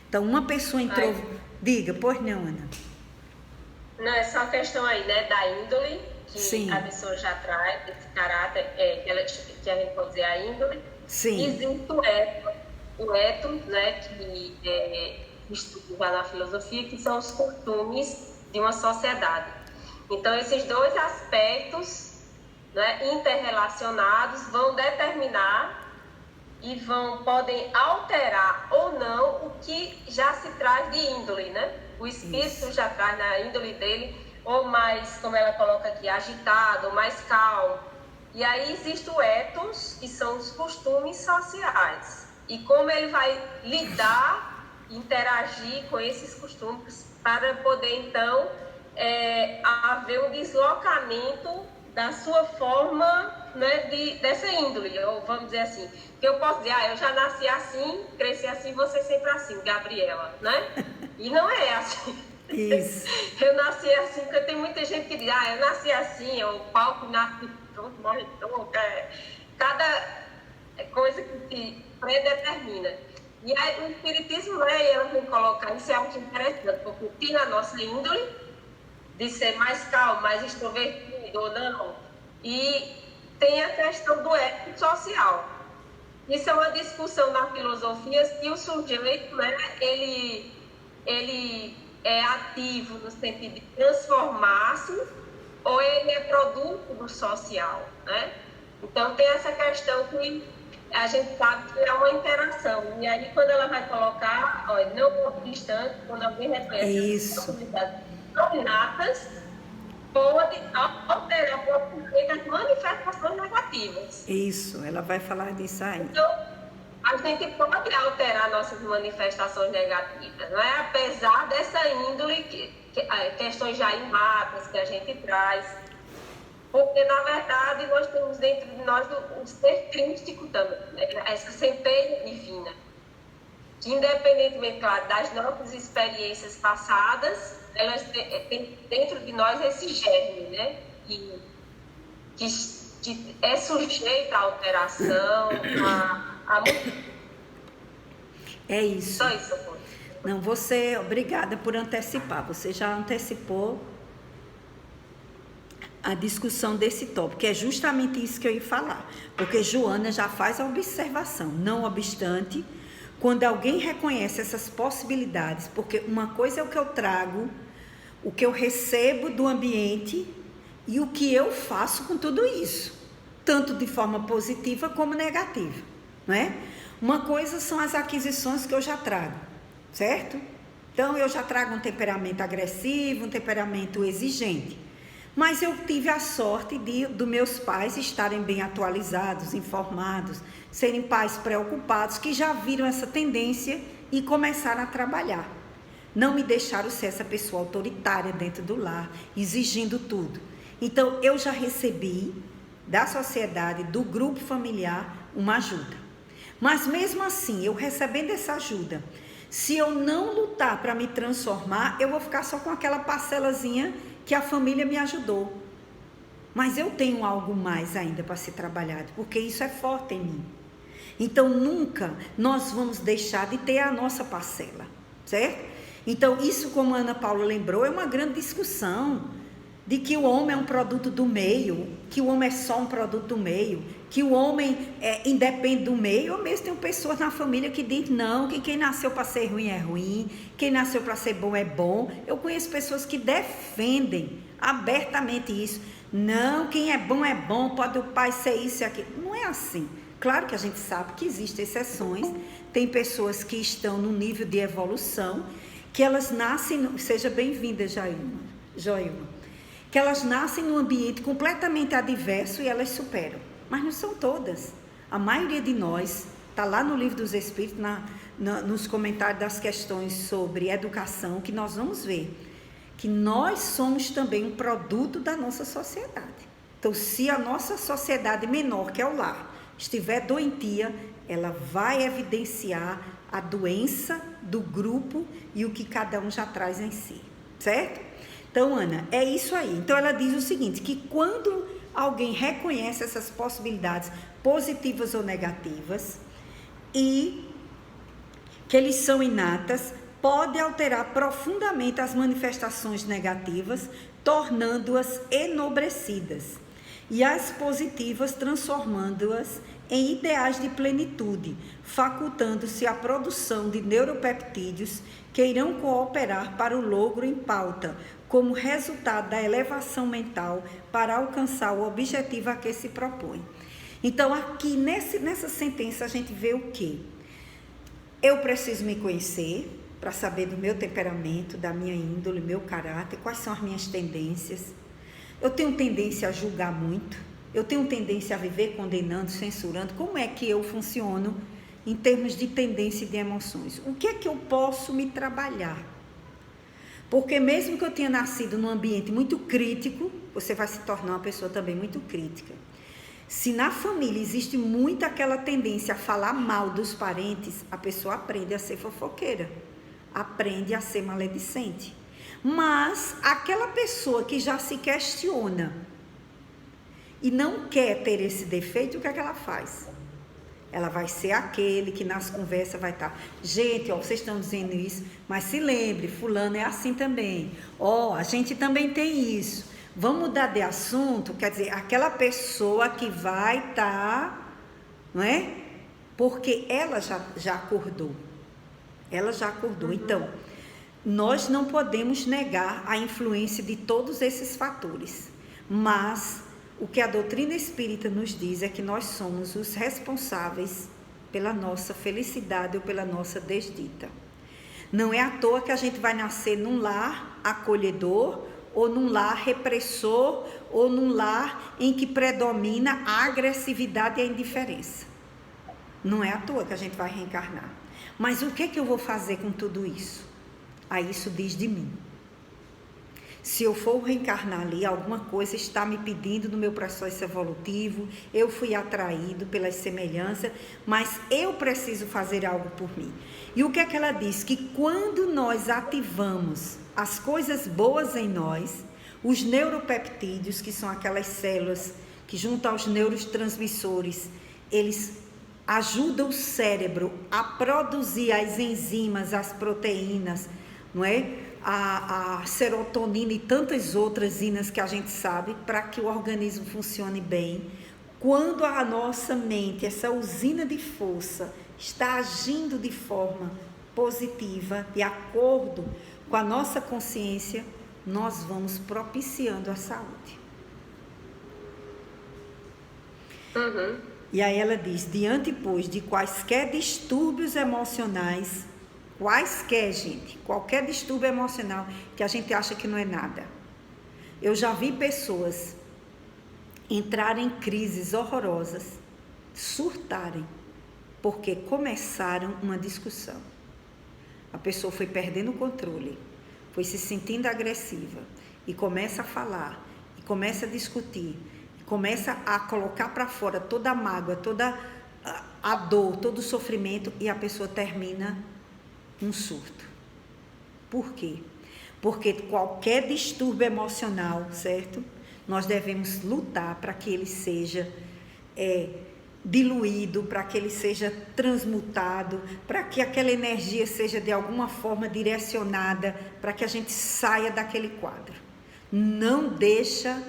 Então uma pessoa entrou... Diga, pois não, Ana? Não, é só a questão aí, né, da índole, que sim, a pessoa já traz, esse caráter, que a gente pode dizer a índole. Sim. Existe o ethos, né, que estuda na filosofia, que são os costumes de uma sociedade. Então, esses dois aspectos, né, interrelacionados vão determinar e podem alterar ou não o que já se traz de índole, né? O espírito já traz na índole dele, ou mais, como ela coloca aqui, agitado, ou mais calmo. E aí existe o ethos, que são os costumes sociais. E como ele vai lidar, interagir com esses costumes para poder, então, haver um deslocamento da sua forma, né, dessa índole, ou vamos dizer assim. Que eu posso dizer, eu já nasci assim, cresci assim, vou ser sempre assim, Gabriela, né? E não é assim. Isso. Eu nasci assim, porque tem muita gente que diz, eu nasci assim, o palco nasce todo, morre todo. Cada coisa que se predetermina. E aí o espiritismo, né, ela vem colocar, isso é algo interessante, porque tem a nossa índole de ser mais calmo, mais extrovertido ou não, e tem a questão do ético social. Isso é uma discussão na filosofia, se o sujeito, né, ele é ativo no sentido de transformar-se ou ele é produto do social, né? Então tem essa questão que a gente sabe que é uma interação. E aí quando ela vai colocar, não obstante, quando alguém reconhece as possibilidades não inatas, pode alterar propriamente as manifestações negativas. Isso, ela vai falar disso aí. Então, a gente pode alterar nossas manifestações negativas, não é? Apesar dessa índole, questões já inatas que a gente traz, porque, na verdade, nós temos dentro de nós o ser crístico também, né? Essa centelha divina, que, independentemente, claro, das nossas experiências passadas, elas têm dentro de nós esse germe, né? Que é sujeito à alteração, É isso. Só isso. Não, você, obrigada por antecipar. Você já antecipou a discussão desse tópico, que é justamente isso que eu ia falar. Porque Joana já faz a observação. Não obstante, quando alguém reconhece essas possibilidades, porque uma coisa é o que eu trago, o que eu recebo do ambiente e o que eu faço com tudo isso, tanto de forma positiva como negativa, não é? Uma coisa são as aquisições que eu já trago, certo? Então eu já trago um temperamento agressivo, um temperamento exigente, mas eu tive a sorte dos meus pais estarem bem atualizados, informados, serem pais preocupados, que já viram essa tendência e começaram a trabalhar. Não me deixaram ser essa pessoa autoritária dentro do lar, exigindo tudo. Então eu já recebi da sociedade, do grupo familiar, uma ajuda. Mas mesmo assim, eu recebendo essa ajuda, se eu não lutar para me transformar, eu vou ficar só com aquela parcelazinha que a família me ajudou. mas eu tenho algo mais ainda para ser trabalhado, porque isso é forte em mim. Então, nunca nós vamos deixar de ter a nossa parcela, certo? Então, isso, como a Ana Paula lembrou, é uma grande discussão de que o homem é um produto do meio, que o homem é só um produto do meio, que o homem independe do meio. Ou mesmo tem pessoas na família que dizem não, que quem nasceu para ser ruim é ruim, quem nasceu para ser bom é bom. Eu conheço pessoas que defendem abertamente isso. Não, quem é bom, pode o pai ser isso e aquilo. Não é assim. Claro que a gente sabe que existem exceções, tem pessoas que estão no nível de evolução, que elas nascem, seja bem-vinda, Joilma, que elas nascem num ambiente completamente adverso e elas superam, mas não são todas. A maioria de nós, está lá no Livro dos Espíritos, nos comentários das questões sobre educação, que nós vamos ver que nós somos também um produto da nossa sociedade. Então, se a nossa sociedade menor, que é o lar, estiver doentia, ela vai evidenciar a doença do grupo e o que cada um já traz em si, certo? Então, Ana, é isso aí. Então, ela diz o seguinte, que quando alguém reconhece essas possibilidades positivas ou negativas e que eles são inatas, pode alterar profundamente as manifestações negativas, tornando-as enobrecidas, e as positivas transformando-as em ideais de plenitude, facultando-se a produção de neuropeptídeos que irão cooperar para o logro em pauta, como resultado da elevação mental para alcançar o objetivo a que se propõe. Então, aqui nessa sentença a gente vê o quê? Eu preciso me conhecer para saber do meu temperamento, da minha índole, meu caráter, quais são as minhas tendências. Eu tenho tendência a julgar muito, eu tenho tendência a viver condenando, censurando. Como é que eu funciono em termos de tendência e de emoções? O que é que eu posso me trabalhar? Porque mesmo que eu tenha nascido num ambiente muito crítico, você vai se tornar uma pessoa também muito crítica. Se na família existe muito aquela tendência a falar mal dos parentes, a pessoa aprende a ser fofoqueira, aprende a ser maledicente. Mas aquela pessoa que já se questiona e não quer ter esse defeito, o que é que ela faz? Ela vai ser aquele que nas conversas vai estar, gente, ó, vocês estão dizendo isso, mas se lembre, fulano é assim também. Ó, a gente também tem isso. Vamos mudar de assunto, quer dizer, aquela pessoa que vai estar, não é? Porque ela já acordou. Ela já acordou. Então, nós não podemos negar a influência de todos esses fatores, mas o que a doutrina espírita nos diz é que nós somos os responsáveis pela nossa felicidade ou pela nossa desdita. Não é à toa que a gente vai nascer num lar acolhedor, ou num lar repressor, ou num lar em que predomina a agressividade e a indiferença. Não é à toa que a gente vai reencarnar. Mas o que é que eu vou fazer com tudo isso? Aí isso diz de mim. Se eu for reencarnar ali, alguma coisa está me pedindo no meu processo evolutivo, eu fui atraído pelas semelhanças, mas eu preciso fazer algo por mim. E o que é que ela diz? Que quando nós ativamos as coisas boas em nós, os neuropeptídeos, que são aquelas células que junto aos neurotransmissores, eles ajudam o cérebro a produzir as enzimas, as proteínas, não é? A serotonina e tantas outras inas que a gente sabe para que o organismo funcione bem. Quando a nossa mente, essa usina de força, está agindo de forma positiva, de acordo com a nossa consciência, nós vamos propiciando a saúde. E aí ela diz, diante, pois, de quaisquer distúrbios emocionais, quaisquer, gente, qualquer distúrbio emocional que a gente acha que não é nada. Eu já vi pessoas entrarem em crises horrorosas, surtarem, porque começaram uma discussão. A pessoa foi perdendo o controle, foi se sentindo agressiva, e começa a falar, e começa a discutir, e começa a colocar para fora toda a mágoa, toda a dor, todo o sofrimento, e a pessoa termina um surto. Por quê? Porque qualquer distúrbio emocional, certo? nós devemos lutar para que ele seja diluído, para que ele seja transmutado, para que aquela energia seja de alguma forma direcionada, para que a gente saia daquele quadro. Não deixa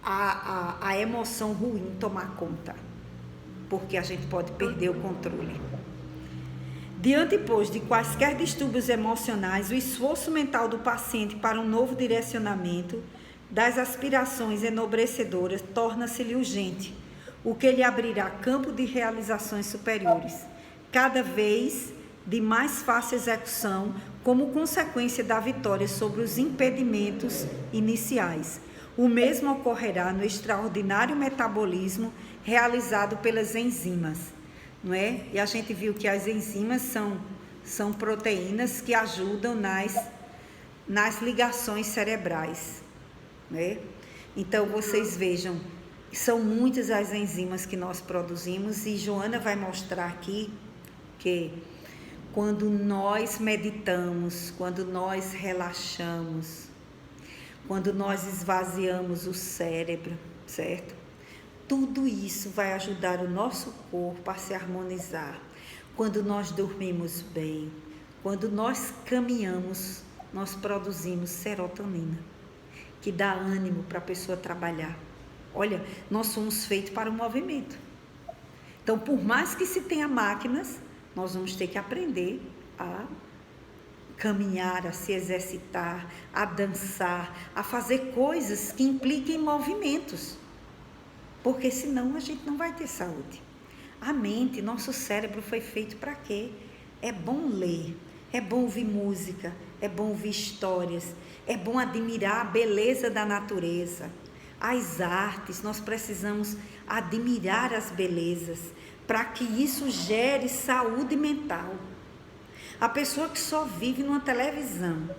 a emoção ruim tomar conta, porque a gente pode perder o controle. Diante, pois, de quaisquer distúrbios emocionais, o esforço mental do paciente para um novo direcionamento das aspirações enobrecedoras torna-se-lhe urgente, o que lhe abrirá campo de realizações superiores, cada vez de mais fácil execução, como consequência da vitória sobre os impedimentos iniciais. O mesmo ocorrerá no extraordinário metabolismo realizado pelas enzimas, não é? E a gente viu que as enzimas são proteínas que ajudam nas ligações cerebrais, né? Então, vocês vejam, são muitas as enzimas que nós produzimos, e Joana vai mostrar aqui que quando nós meditamos, quando nós relaxamos, quando nós esvaziamos o cérebro, certo? Tudo isso vai ajudar o nosso corpo a se harmonizar. Quando nós dormimos bem, quando nós caminhamos, nós produzimos serotonina, que dá ânimo para a pessoa trabalhar. Olha, nós somos feitos para o movimento. Então, por mais que se tenha máquinas, nós vamos ter que aprender a caminhar, a se exercitar, a dançar, a fazer coisas que impliquem movimentos, porque senão a gente não vai ter saúde. A mente, nosso cérebro foi feito para quê? É bom ler, é bom ouvir música, é bom ouvir histórias, é bom admirar a beleza da natureza, as artes. Nós precisamos admirar as belezas para que isso gere saúde mental. A pessoa que só vive numa televisão,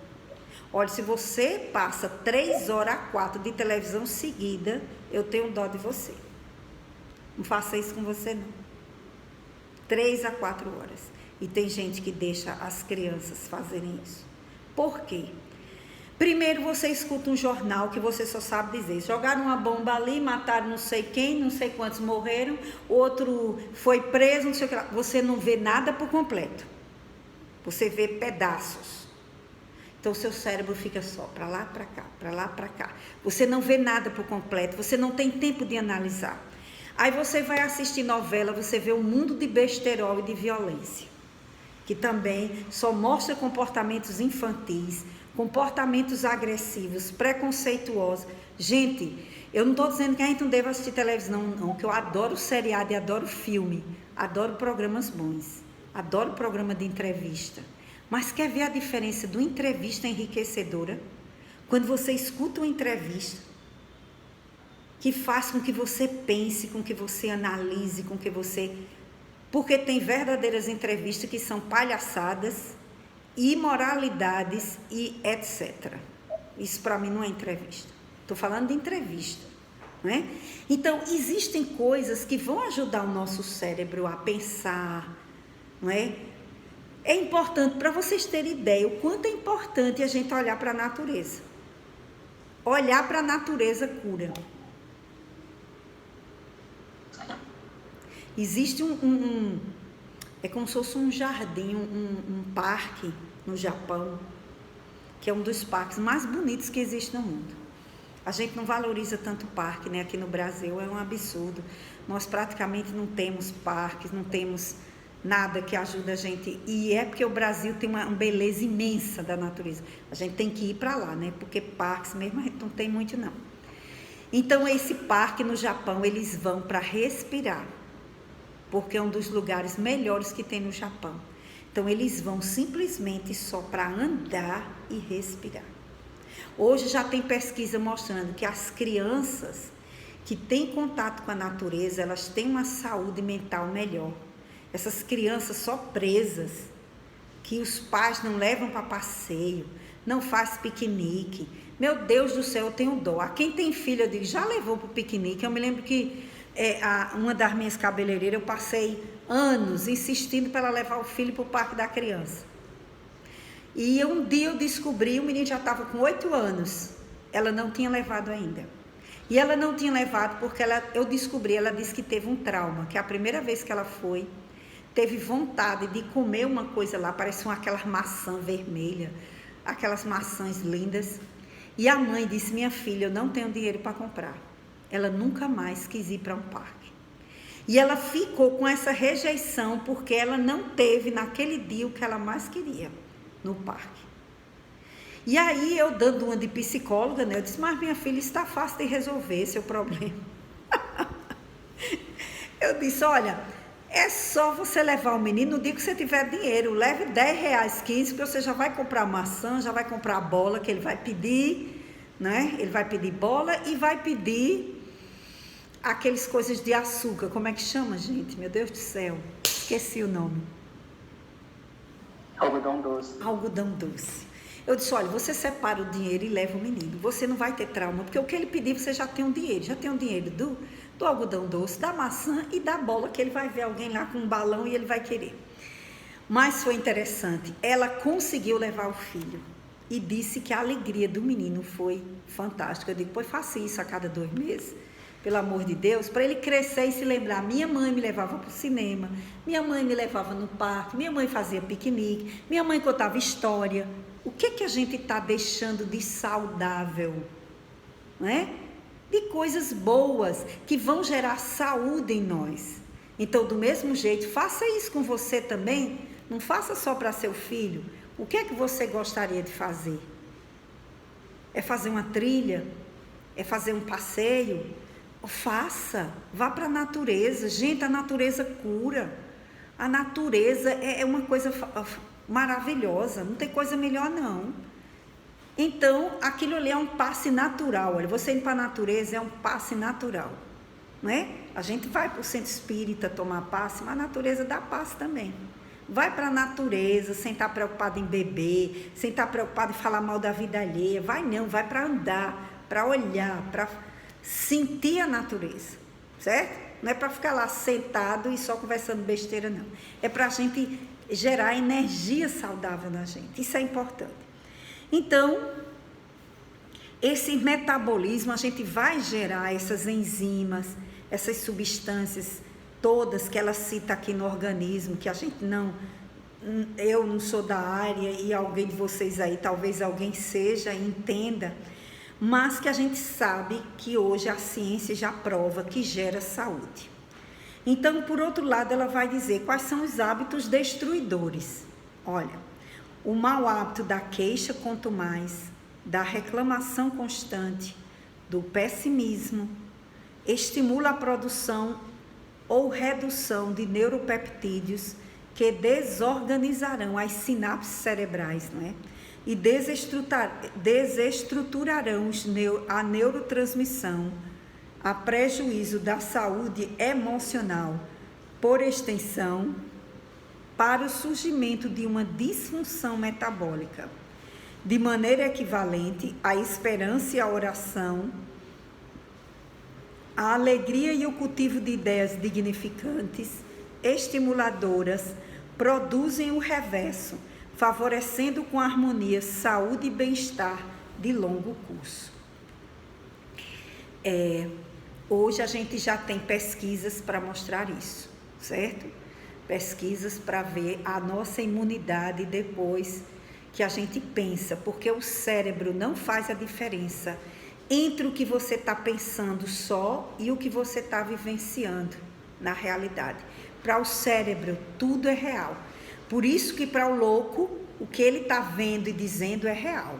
olha, se você passa 3 horas a 4 de televisão seguida, eu tenho dó de você. Não faça isso com você, não. 3 a 4 horas. E tem gente que deixa as crianças fazerem isso. Por quê? Primeiro, você escuta um jornal que você só sabe dizer: jogaram uma bomba ali, mataram não sei quem, não sei quantos morreram, outro foi preso, não sei o que lá. Você não vê nada por completo. Você vê pedaços. Então, seu cérebro fica só para lá, para cá, para lá, para cá. Você não vê nada por completo, você não tem tempo de analisar. Aí você vai assistir novela, você vê um mundo de besterol e de violência, que também só mostra comportamentos infantis, comportamentos agressivos, preconceituosos. Gente, eu não estou dizendo que a gente não deve assistir televisão, não, que eu adoro seriado e adoro filme, adoro programas bons, adoro programa de entrevista. Mas quer ver a diferença de uma entrevista enriquecedora? Quando você escuta uma entrevista que faz com que você pense, com que você analise, com que você... Porque tem verdadeiras entrevistas que são palhaçadas, imoralidades e etc. Isso para mim não é entrevista. Estou falando de entrevista, não é? Então, existem coisas que vão ajudar o nosso cérebro a pensar, não é? É importante, para vocês terem ideia, o quanto é importante a gente olhar para a natureza. Olhar para a natureza cura. Existe é como se fosse um jardim, um parque no Japão, que é um dos parques mais bonitos que existe no mundo. A gente não valoriza tanto parque, né? Aqui no Brasil é um absurdo. Nós praticamente não temos parques, não temos nada que ajude a gente. E é porque o Brasil tem uma beleza imensa da natureza. A gente tem que ir para lá, né? Porque parques mesmo a gente não tem muito, não. Então, esse parque no Japão, eles vão para respirar, porque é um dos lugares melhores que tem no Japão. Então, eles vão simplesmente só para andar e respirar. Hoje já tem pesquisa mostrando que as crianças que têm contato com a natureza, elas têm uma saúde mental melhor. Essas crianças só presas, que os pais não levam para passeio, não faz piquenique. Meu Deus do céu, eu tenho dó. A quem tem filho, eu digo, já levou para o piquenique? Eu me lembro que uma das minhas cabeleireiras, eu passei anos insistindo para ela levar o filho para o parque da criança. E um dia eu descobri, o menino já estava com 8 anos, ela não tinha levado ainda. E ela não tinha levado porque eu descobri, ela disse que teve um trauma, que a primeira vez que ela foi, teve vontade de comer uma coisa lá, pareciam aquelas maçãs vermelhas, aquelas maçãs lindas. E a mãe disse, minha filha, eu não tenho dinheiro para comprar. Ela nunca mais quis ir para um parque. E ela ficou com essa rejeição porque ela não teve naquele dia o que ela mais queria no parque. E aí eu dando uma de psicóloga, né, eu disse, mas minha filha, está fácil de resolver seu problema. Eu disse, olha, é só você levar o menino, no dia que você tiver dinheiro, leve R$10, 15, porque você já vai comprar maçã, já vai comprar a bola que ele vai pedir, né? Ele vai pedir bola e vai pedir aquelas coisas de açúcar, como é que chama, gente? Meu Deus do céu, esqueci o nome. Algodão doce. Algodão doce. Eu disse, olha, você separa o dinheiro e leva o menino. Você não vai ter trauma, porque o que ele pedir, você já tem um dinheiro. Já tem um dinheiro do algodão doce, da maçã e da bola, que ele vai ver alguém lá com um balão e ele vai querer. Mas foi interessante. Ela conseguiu levar o filho e disse que a alegria do menino foi fantástica. Eu digo, pois faça isso a cada 2 meses, pelo amor de Deus, para ele crescer e se lembrar. Minha mãe me levava para o cinema, minha mãe me levava no parque, minha mãe fazia piquenique, minha mãe contava história. O que a gente está deixando de saudável, não é? De coisas boas que vão gerar saúde em nós. Então, do mesmo jeito, faça isso com você também. Não faça só para seu filho. O que é que você gostaria de fazer? É fazer uma trilha? É fazer um passeio? Faça. Vá para a natureza. Gente, a natureza cura. A natureza é uma coisa maravilhosa, não tem coisa melhor não. Então, aquilo ali é um passe natural. Olha, você ir para a natureza é um passe natural, não é? A gente vai para o centro espírita tomar passe, mas a natureza dá passe também. Vai para a natureza sem estar preocupado em beber, sem estar preocupado em falar mal da vida alheia. Vai não, vai para andar, para olhar, para sentir a natureza, certo? Não é para ficar lá sentado e só conversando besteira, não. É para a gente gerar energia saudável na gente. Isso é importante. Então, esse metabolismo, a gente vai gerar essas enzimas, essas substâncias todas que ela cita aqui no organismo, que a gente não... Eu não sou da área e alguém de vocês aí, talvez alguém seja e entenda, mas que a gente sabe que hoje a ciência já prova que gera saúde. Então, por outro lado, ela vai dizer quais são os hábitos destruidores. Olha, o mau hábito da queixa quanto mais, da reclamação constante, do pessimismo, estimula a produção ou redução de neuropeptídeos que desorganizarão as sinapses cerebrais, não é? E desestruturarão a neurotransmissão, a prejuízo da saúde emocional, por extensão, para o surgimento de uma disfunção metabólica. De maneira equivalente, a esperança e a oração, a alegria e o cultivo de ideias dignificantes, estimuladoras, produzem o reverso, favorecendo com harmonia saúde e bem-estar de longo curso. Hoje a gente já tem pesquisas para mostrar isso, certo? Pesquisas para ver a nossa imunidade depois que a gente pensa, porque o cérebro não faz a diferença entre o que você está pensando só e o que você está vivenciando na realidade. Para o cérebro, tudo é real. Por isso que para o louco, o que ele está vendo e dizendo é real,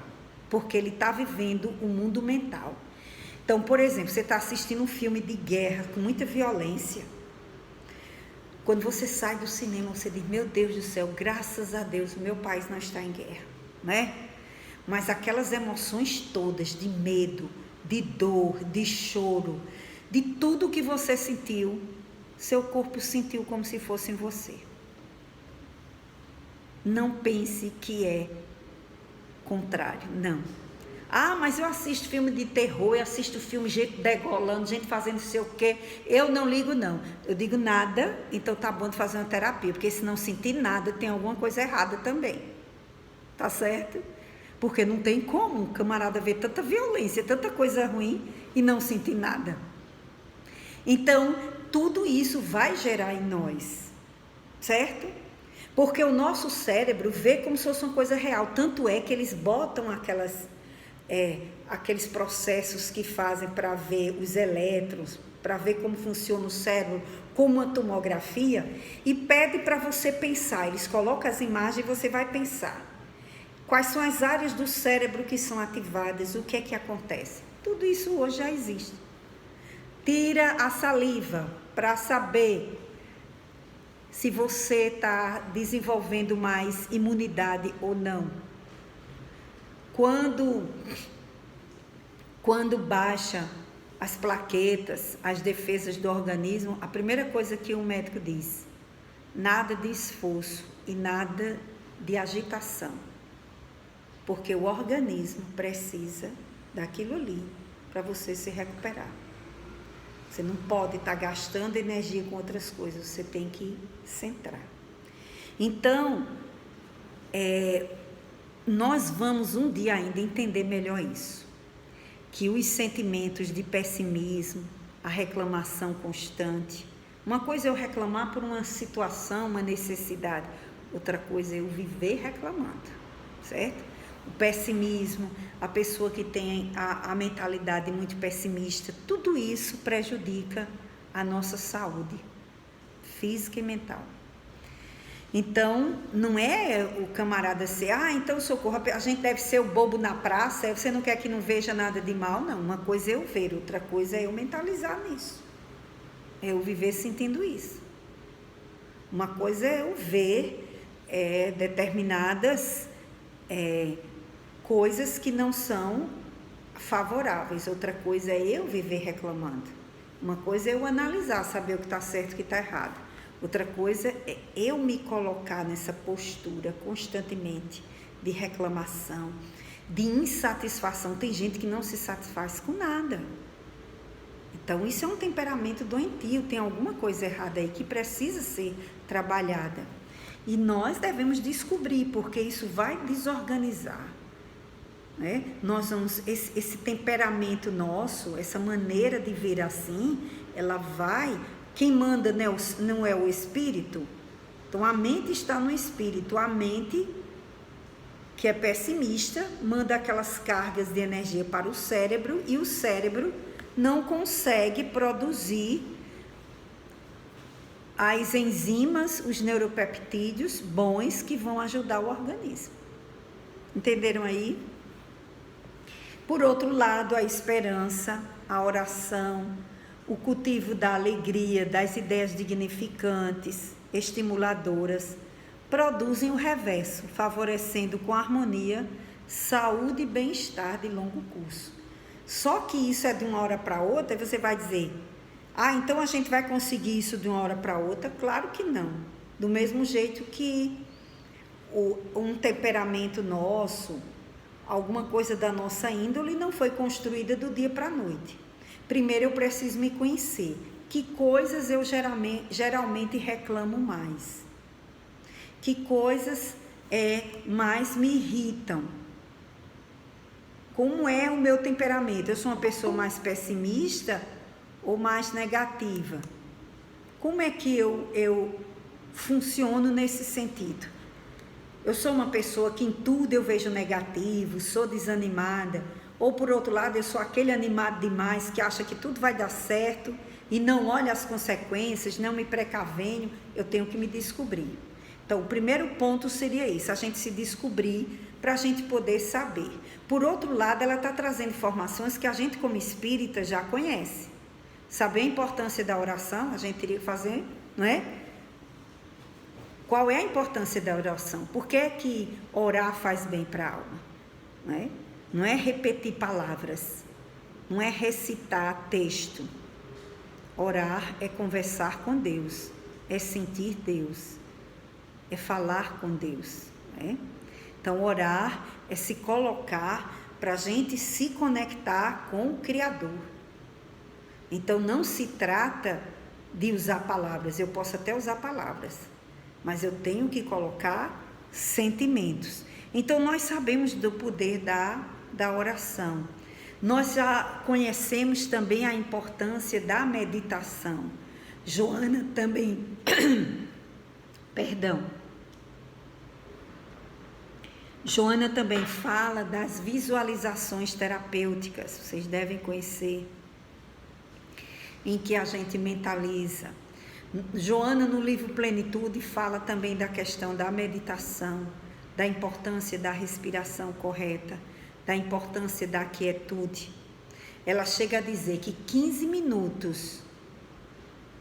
porque ele está vivendo o mundo mental. Então, por exemplo, você está assistindo um filme de guerra com muita violência. Quando você sai do cinema, você diz, meu Deus do céu, graças a Deus, o meu país não está em guerra, né? Mas aquelas emoções todas de medo, de dor, de choro, de tudo que você sentiu, seu corpo sentiu como se fosse em você. Não pense que é contrário, não. Ah, mas eu assisto filme de terror, eu assisto filme de gente degolando, gente fazendo não sei o quê. Eu não ligo, não. Eu digo nada, então tá bom de fazer uma terapia, porque se não sentir nada, tem alguma coisa errada também. Tá certo? Porque não tem como um camarada ver tanta violência, tanta coisa ruim, e não sentir nada. Então, tudo isso vai gerar em nós, certo? Porque o nosso cérebro vê como se fosse uma coisa real. Tanto é que eles botam aqueles processos que fazem para ver os elétrons, para ver como funciona o cérebro, como uma tomografia, e pede para você pensar. Eles colocam as imagens e você vai pensar. Quais são as áreas do cérebro que são ativadas, o que é que acontece? Tudo isso hoje já existe. Tira a saliva para saber se você está desenvolvendo mais imunidade ou não. Quando baixa as plaquetas, as defesas do organismo, a primeira coisa que o médico diz: nada de esforço e nada de agitação, porque o organismo precisa daquilo ali para você se recuperar. Você não pode estar gastando energia com outras coisas, você tem que centrar. Então, nós vamos um dia ainda entender melhor isso, que os sentimentos de pessimismo, a reclamação constante, uma coisa é eu reclamar por uma situação, uma necessidade, outra coisa é eu viver reclamando, certo? O pessimismo, a pessoa que tem a mentalidade muito pessimista, tudo isso prejudica a nossa saúde física e mental. Então, não é o camarada ser, então socorro, a gente deve ser o bobo na praça, você não quer que não veja nada de mal, não. Uma coisa é eu ver, outra coisa é eu mentalizar nisso. É eu viver sentindo isso. Uma coisa é eu ver determinadas coisas que não são favoráveis, outra coisa é eu viver reclamando. Uma coisa é eu analisar, saber o que está certo e o que está errado. Outra coisa é eu me colocar nessa postura constantemente de reclamação, de insatisfação. Tem gente que não se satisfaz com nada. Então, isso é um temperamento doentio, tem alguma coisa errada aí que precisa ser trabalhada. E nós devemos descobrir, porque isso vai desorganizar. Né? Nós vamos, esse temperamento nosso, essa maneira de ver assim, ela vai... Quem manda não é o espírito? Então, a mente está no espírito. A mente, que é pessimista, manda aquelas cargas de energia para o cérebro e o cérebro não consegue produzir as enzimas, os neuropeptídeos bons que vão ajudar o organismo. Entenderam aí? Por outro lado, a esperança, a oração, o cultivo da alegria, das ideias dignificantes, estimuladoras, produzem o reverso, favorecendo com harmonia, saúde e bem-estar de longo curso. Só que isso é de uma hora para outra, e você vai dizer, então a gente vai conseguir isso de uma hora para outra? Claro que não. Do mesmo jeito que um temperamento nosso, alguma coisa da nossa índole não foi construída do dia para a noite. Primeiro eu preciso me conhecer. Que coisas eu geralmente reclamo mais? Que coisas mais me irritam? Como é o meu temperamento? Eu sou uma pessoa mais pessimista ou mais negativa? Como é que eu funciono nesse sentido? Eu sou uma pessoa que em tudo eu vejo negativo, sou desanimada, ou por outro lado eu sou aquele animado demais que acha que tudo vai dar certo e não olha as consequências, não me precavenho. Eu tenho que me descobrir. Então o primeiro ponto seria isso, a gente se descobrir para a gente poder saber. Por outro lado, ela está trazendo informações que a gente como espírita já conhece. Saber a importância da oração, a gente teria que fazer, não é? Qual é a importância da oração? Por que orar faz bem para a alma? Não é? Não é repetir palavras, não é recitar texto. Orar é conversar com Deus, é sentir Deus, é falar com Deus. Né? Então, orar é se colocar para a gente se conectar com o Criador. Então, não se trata de usar palavras, eu posso até usar palavras, mas eu tenho que colocar sentimentos. Então, nós sabemos do poder da oração. Nós já conhecemos também a importância da meditação. Joana também, perdão. Joana também fala das visualizações terapêuticas, vocês devem conhecer, em que a gente mentaliza. Joana, no livro Plenitude, fala também da questão da meditação, da importância da respiração correta, da importância da quietude. Ela chega a dizer que 15 minutos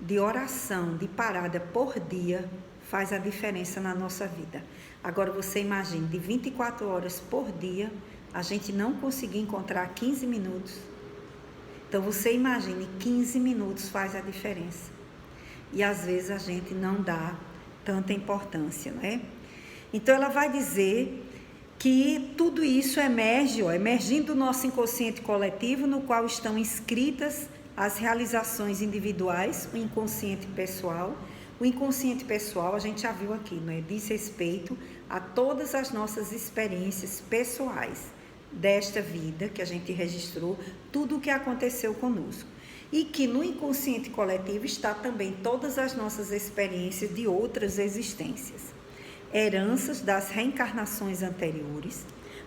de oração, de parada por dia, faz a diferença na nossa vida. Agora você imagine, de 24 horas por dia, a gente não conseguir encontrar 15 minutos. Então você imagine, 15 minutos faz a diferença. E às vezes a gente não dá tanta importância, não é? Então ela vai dizer que tudo isso emerge, emergindo do nosso inconsciente coletivo, no qual estão inscritas as realizações individuais, o inconsciente pessoal. O inconsciente pessoal, a gente já viu aqui, não é? Diz respeito a todas as nossas experiências pessoais desta vida que a gente registrou, tudo o que aconteceu conosco. E que no inconsciente coletivo está também todas as nossas experiências de outras existências, heranças das reencarnações anteriores.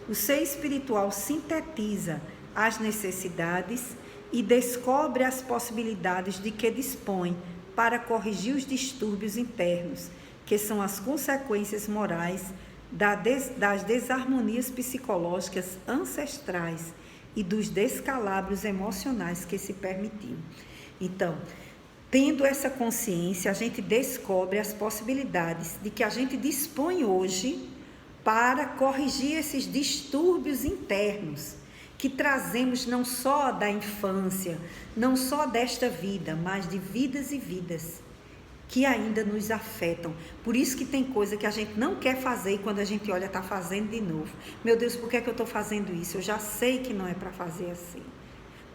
O ser espiritual sintetiza as necessidades e descobre as possibilidades de que dispõe para corrigir os distúrbios internos, que são as consequências morais das desarmonias psicológicas ancestrais e dos descalabros emocionais que se permitiam. Então, tendo essa consciência, a gente descobre as possibilidades de que a gente dispõe hoje para corrigir esses distúrbios internos que trazemos não só da infância, não só desta vida, mas de vidas e vidas que ainda nos afetam. Por isso que tem coisa que a gente não quer fazer e quando a gente olha, está fazendo de novo. Meu Deus, por que é que eu estou fazendo isso? Eu já sei que não é para fazer assim.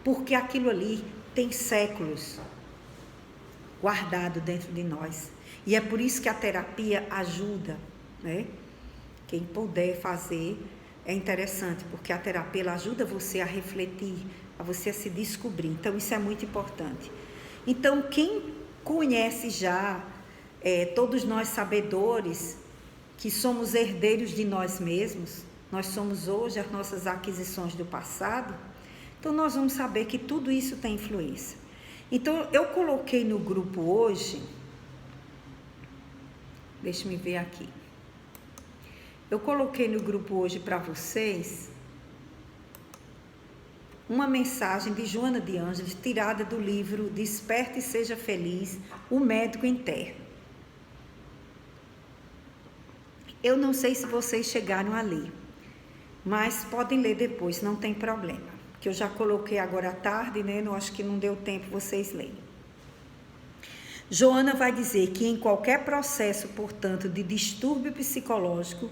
Porque aquilo ali tem séculos guardado dentro de nós. E é por isso que a terapia ajuda, né? Quem puder fazer é interessante, porque a terapia ela ajuda você a refletir, a você a se descobrir. Então, isso é muito importante. Então, quem conhece já, todos nós sabedores, que somos herdeiros de nós mesmos, nós somos hoje as nossas aquisições do passado, então nós vamos saber que tudo isso tem influência. Então, eu coloquei no grupo hoje, deixa-me ver aqui, eu coloquei no grupo hoje para vocês uma mensagem de Joana de Ângeles, tirada do livro Desperte e Seja Feliz, o Médico Interno. Eu não sei se vocês chegaram a ler, mas podem ler depois, não tem problema. Que eu já coloquei agora à tarde, né? Eu acho que não deu tempo vocês lerem. Joana vai dizer que em qualquer processo, portanto, de distúrbio psicológico,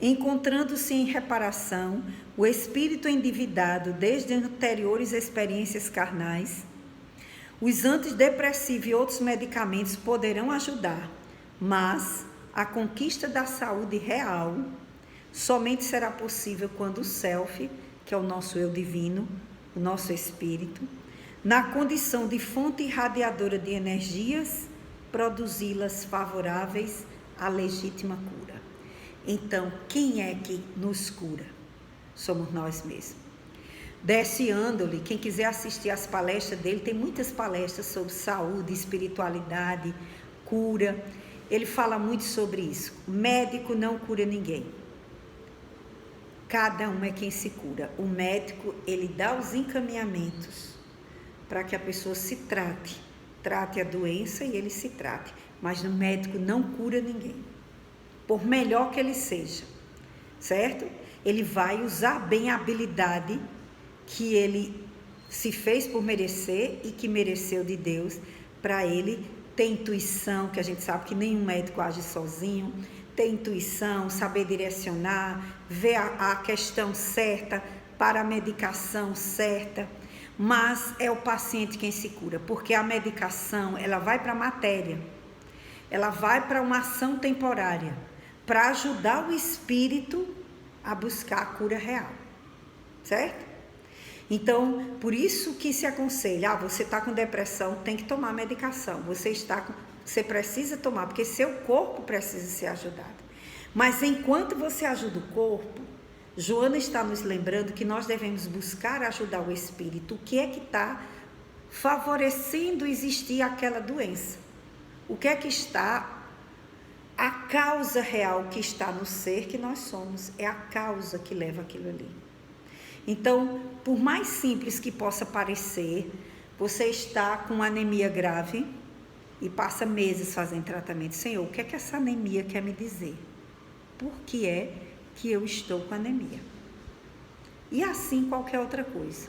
encontrando-se em reparação, o espírito endividado desde anteriores experiências carnais, os antidepressivos e outros medicamentos poderão ajudar, mas a conquista da saúde real somente será possível quando o self, que é o nosso eu divino, o nosso espírito, na condição de fonte irradiadora de energias, produzi-las favoráveis à legítima cura. Então, quem é que nos cura? Somos nós mesmos. Décio Andoli, quem quiser assistir às palestras dele, tem muitas palestras sobre saúde, espiritualidade, cura. Ele fala muito sobre isso. O médico não cura ninguém. Cada um é quem se cura. O médico, ele dá os encaminhamentos para que a pessoa se trate a doença e ele se trate. Mas o médico não cura ninguém, por melhor que ele seja, certo? Ele vai usar bem a habilidade que ele se fez por merecer e que mereceu de Deus, para ele ter intuição, que a gente sabe que nenhum médico age sozinho, ter intuição, saber direcionar, ver a questão certa para a medicação certa, mas é o paciente quem se cura, porque a medicação, ela vai para a matéria, ela vai para uma ação temporária, para ajudar o espírito a buscar a cura real, certo? Então, por isso que se aconselha, você está com depressão, tem que tomar medicação, você precisa tomar, porque seu corpo precisa ser ajudado. Mas enquanto você ajuda o corpo, Joana está nos lembrando que nós devemos buscar ajudar o espírito. O que é que está favorecendo existir aquela doença? O que é que está, a causa real que está no ser que nós somos, é a causa que leva aquilo ali. Então, por mais simples que possa parecer, você está com anemia grave e passa meses fazendo tratamento. Senhor, o que é que essa anemia quer me dizer? Por que é que eu estou com anemia? E assim qualquer outra coisa,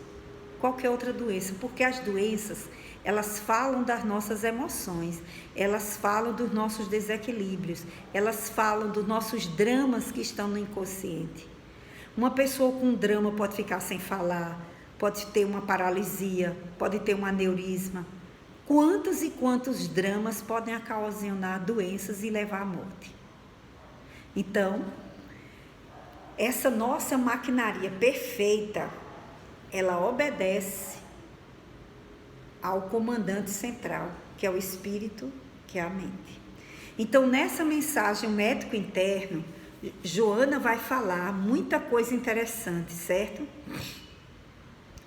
qualquer outra doença, porque as doenças, elas falam das nossas emoções, elas falam dos nossos desequilíbrios, elas falam dos nossos dramas que estão no inconsciente. Uma pessoa com drama pode ficar sem falar, pode ter uma paralisia, pode ter um aneurisma. Quantos e quantos dramas podem ocasionar doenças e levar à morte? Então, essa nossa maquinaria perfeita, ela obedece ao comandante central, que é o espírito, que é a mente. Então, nessa mensagem, o médico interno, Joana vai falar muita coisa interessante, certo?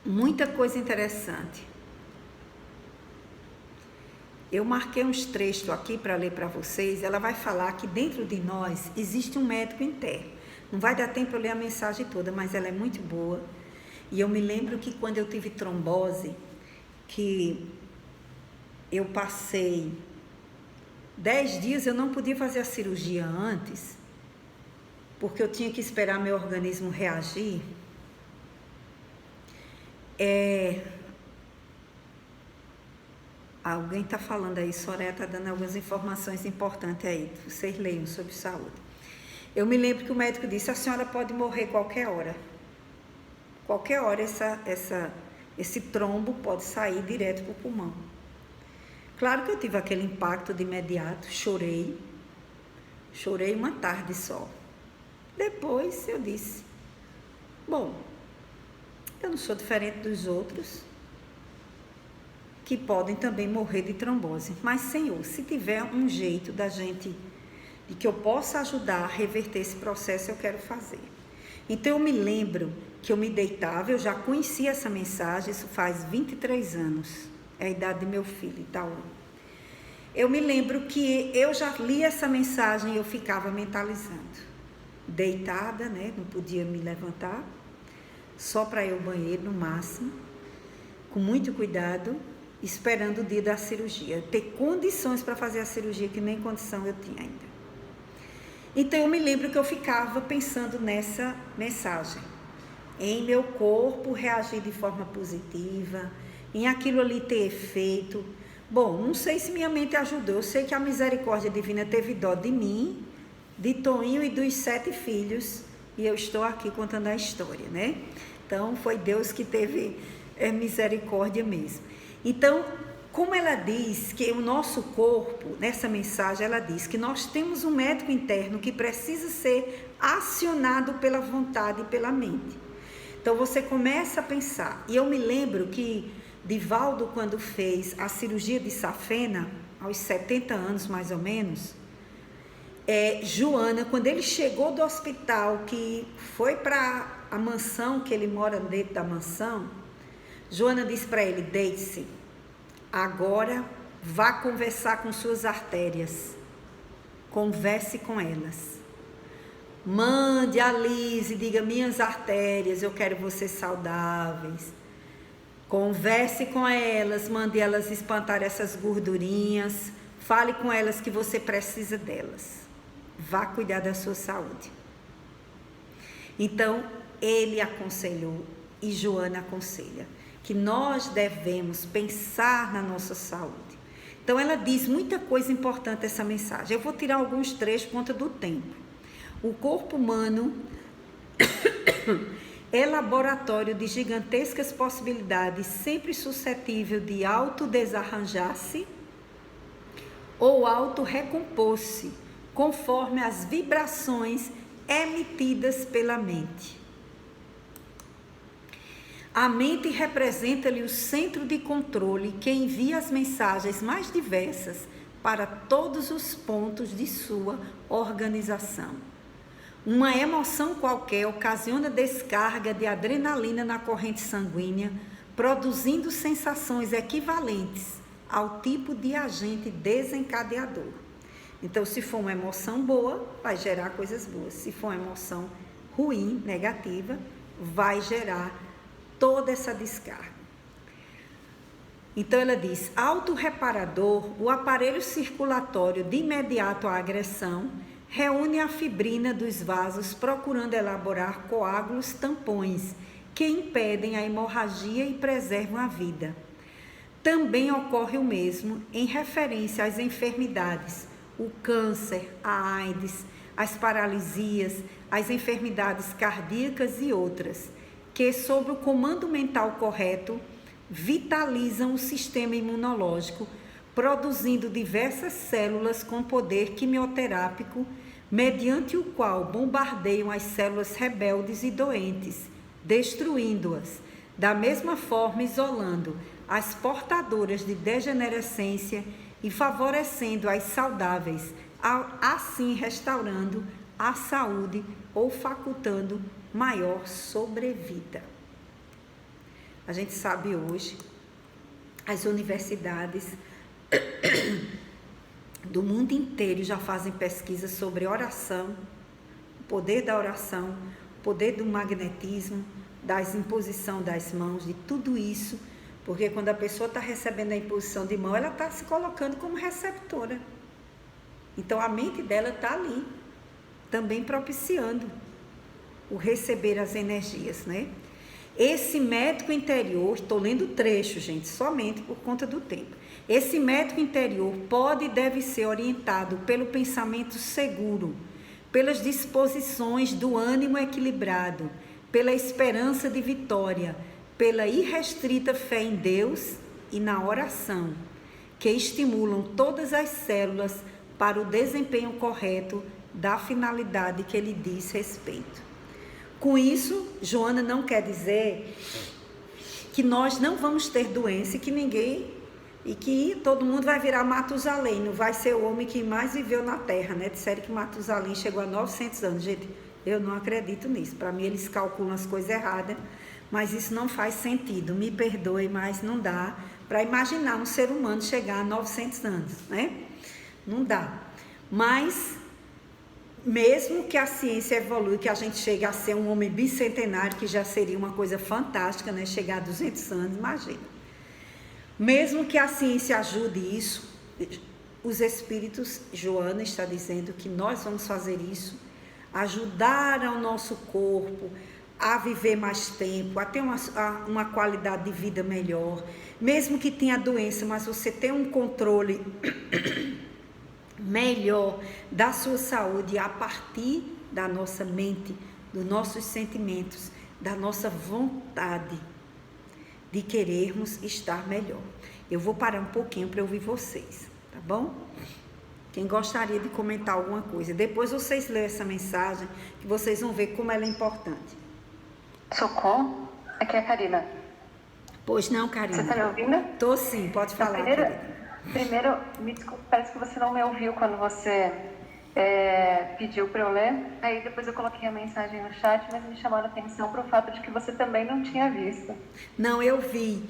Muita coisa interessante. Eu marquei uns trechos aqui para ler para vocês. Ela vai falar que dentro de nós existe um médico interno. Não vai dar tempo para eu ler a mensagem toda, mas ela é muito boa. E eu me lembro que quando eu tive trombose, que eu passei 10 dias, eu não podia fazer a cirurgia antes, porque eu tinha que esperar meu organismo reagir. Alguém está falando aí, Soraya está dando algumas informações importantes aí, vocês leiam sobre saúde. Eu me lembro que o médico disse, a senhora pode morrer qualquer hora. Qualquer hora esse trombo pode sair direto para o pulmão. Claro que eu tive aquele impacto de imediato, chorei uma tarde só. Depois eu disse, bom, eu não sou diferente dos outros que podem também morrer de trombose, mas Senhor, se tiver um jeito de que eu possa ajudar a reverter esse processo, eu quero fazer. Então eu me lembro que eu me deitava, eu já conhecia essa mensagem, isso faz 23 anos, é a idade de meu filho, Itaú. Eu me lembro que eu já li essa mensagem e eu ficava mentalizando, deitada, né, não podia me levantar, só para ir ao banheiro no máximo, com muito cuidado, esperando o dia da cirurgia, ter condições para fazer a cirurgia, que nem condição eu tinha ainda. Então eu me lembro que eu ficava pensando nessa mensagem, em meu corpo reagir de forma positiva, em aquilo ali ter efeito. Bom, não sei se minha mente ajudou, eu sei que a misericórdia divina teve dó de mim, de Toinho e dos 7 filhos, e eu estou aqui contando a história, né? Então foi Deus que teve misericórdia mesmo. Então, como ela diz que o nosso corpo, nessa mensagem ela diz que nós temos um médico interno que precisa ser acionado pela vontade e pela mente. Então você começa a pensar, e eu me lembro que Divaldo, quando fez a cirurgia de safena, aos 70 anos mais ou menos, Joana, quando ele chegou do hospital, que foi para a mansão, que ele mora dentro da mansão, Joana disse para ele, deite-se, agora vá conversar com suas artérias, converse com elas. Mande a Lise, diga, minhas artérias, eu quero vocês saudáveis. Converse com elas, mande elas espantar essas gordurinhas, fale com elas que você precisa delas. Vá cuidar da sua saúde. Então, ele aconselhou e Joana aconselha que nós devemos pensar na nossa saúde. Então, ela diz muita coisa importante essa mensagem. Eu vou tirar alguns trechos por conta do tempo. O corpo humano é laboratório de gigantescas possibilidades, sempre suscetível de autodesarranjar-se ou auto-recompor-se, conforme as vibrações emitidas pela mente. A mente representa-lhe o centro de controle que envia as mensagens mais diversas para todos os pontos de sua organização. Uma emoção qualquer ocasiona descarga de adrenalina na corrente sanguínea, produzindo sensações equivalentes ao tipo de agente desencadeador. Então, se for uma emoção boa, vai gerar coisas boas. Se for uma emoção ruim, negativa, vai gerar toda essa descarga. Então, ela diz, autorreparador, o aparelho circulatório de imediato à agressão, reúne a fibrina dos vasos procurando elaborar coágulos tampões que impedem a hemorragia e preservam a vida. Também ocorre o mesmo em referência às enfermidades, o câncer, a AIDS, as paralisias, as enfermidades cardíacas e outras, que, sob o comando mental correto, vitalizam o sistema imunológico, produzindo diversas células com poder quimioterápico, mediante o qual bombardeiam as células rebeldes e doentes, destruindo-as, da mesma forma isolando as portadoras de degenerescência e favorecendo as saudáveis, assim restaurando a saúde ou facultando maior sobrevida. A gente sabe hoje, as universidades do mundo inteiro já fazem pesquisas sobre oração, o poder da oração, o poder do magnetismo, da imposição das mãos, de tudo isso, porque quando a pessoa está recebendo a imposição de mão, ela está se colocando como receptora. Então a mente dela está ali, também propiciando o receber as energias, né? Esse médico interior, estou lendo trecho, gente, somente por conta do tempo. Esse médico interior pode e deve ser orientado pelo pensamento seguro, pelas disposições do ânimo equilibrado, pela esperança de vitória, pela irrestrita fé em Deus e na oração, que estimulam todas as células para o desempenho correto da finalidade que lhe diz respeito. Com isso, Joana não quer dizer que nós não vamos ter doença e que todo mundo vai virar Matusalém, não vai ser o homem que mais viveu na Terra, né? Disseram que Matusalém chegou a 900 anos. Gente, eu não acredito nisso. Para mim, eles calculam as coisas erradas, mas isso não faz sentido. Me perdoe, mas não dá para imaginar um ser humano chegar a 900 anos, né? Não dá. Mas, mesmo que a ciência evolui, que a gente chegue a ser um homem bicentenário, que já seria uma coisa fantástica, né? Chegar a 200 anos, imagina. Mesmo que a ciência ajude isso, os espíritos, Joana está dizendo que nós vamos fazer isso, ajudar ao nosso corpo a viver mais tempo, a ter uma qualidade de vida melhor, mesmo que tenha doença, mas você tem um controle melhor da sua saúde a partir da nossa mente, dos nossos sentimentos, da nossa vontade de querermos estar melhor. Eu vou parar um pouquinho para ouvir vocês, tá bom? Quem gostaria de comentar alguma coisa. Depois vocês leem essa mensagem, que vocês vão ver como ela é importante. Socorro, aqui é a Karina. Pois não, Karina. Você está me ouvindo? Tô sim, pode falar. Primeiro, me desculpe, parece que você não me ouviu quando você pediu para eu ler. Aí depois eu coloquei a mensagem no chat, mas me chamaram a atenção para o fato de que você também não tinha visto. Não, eu vi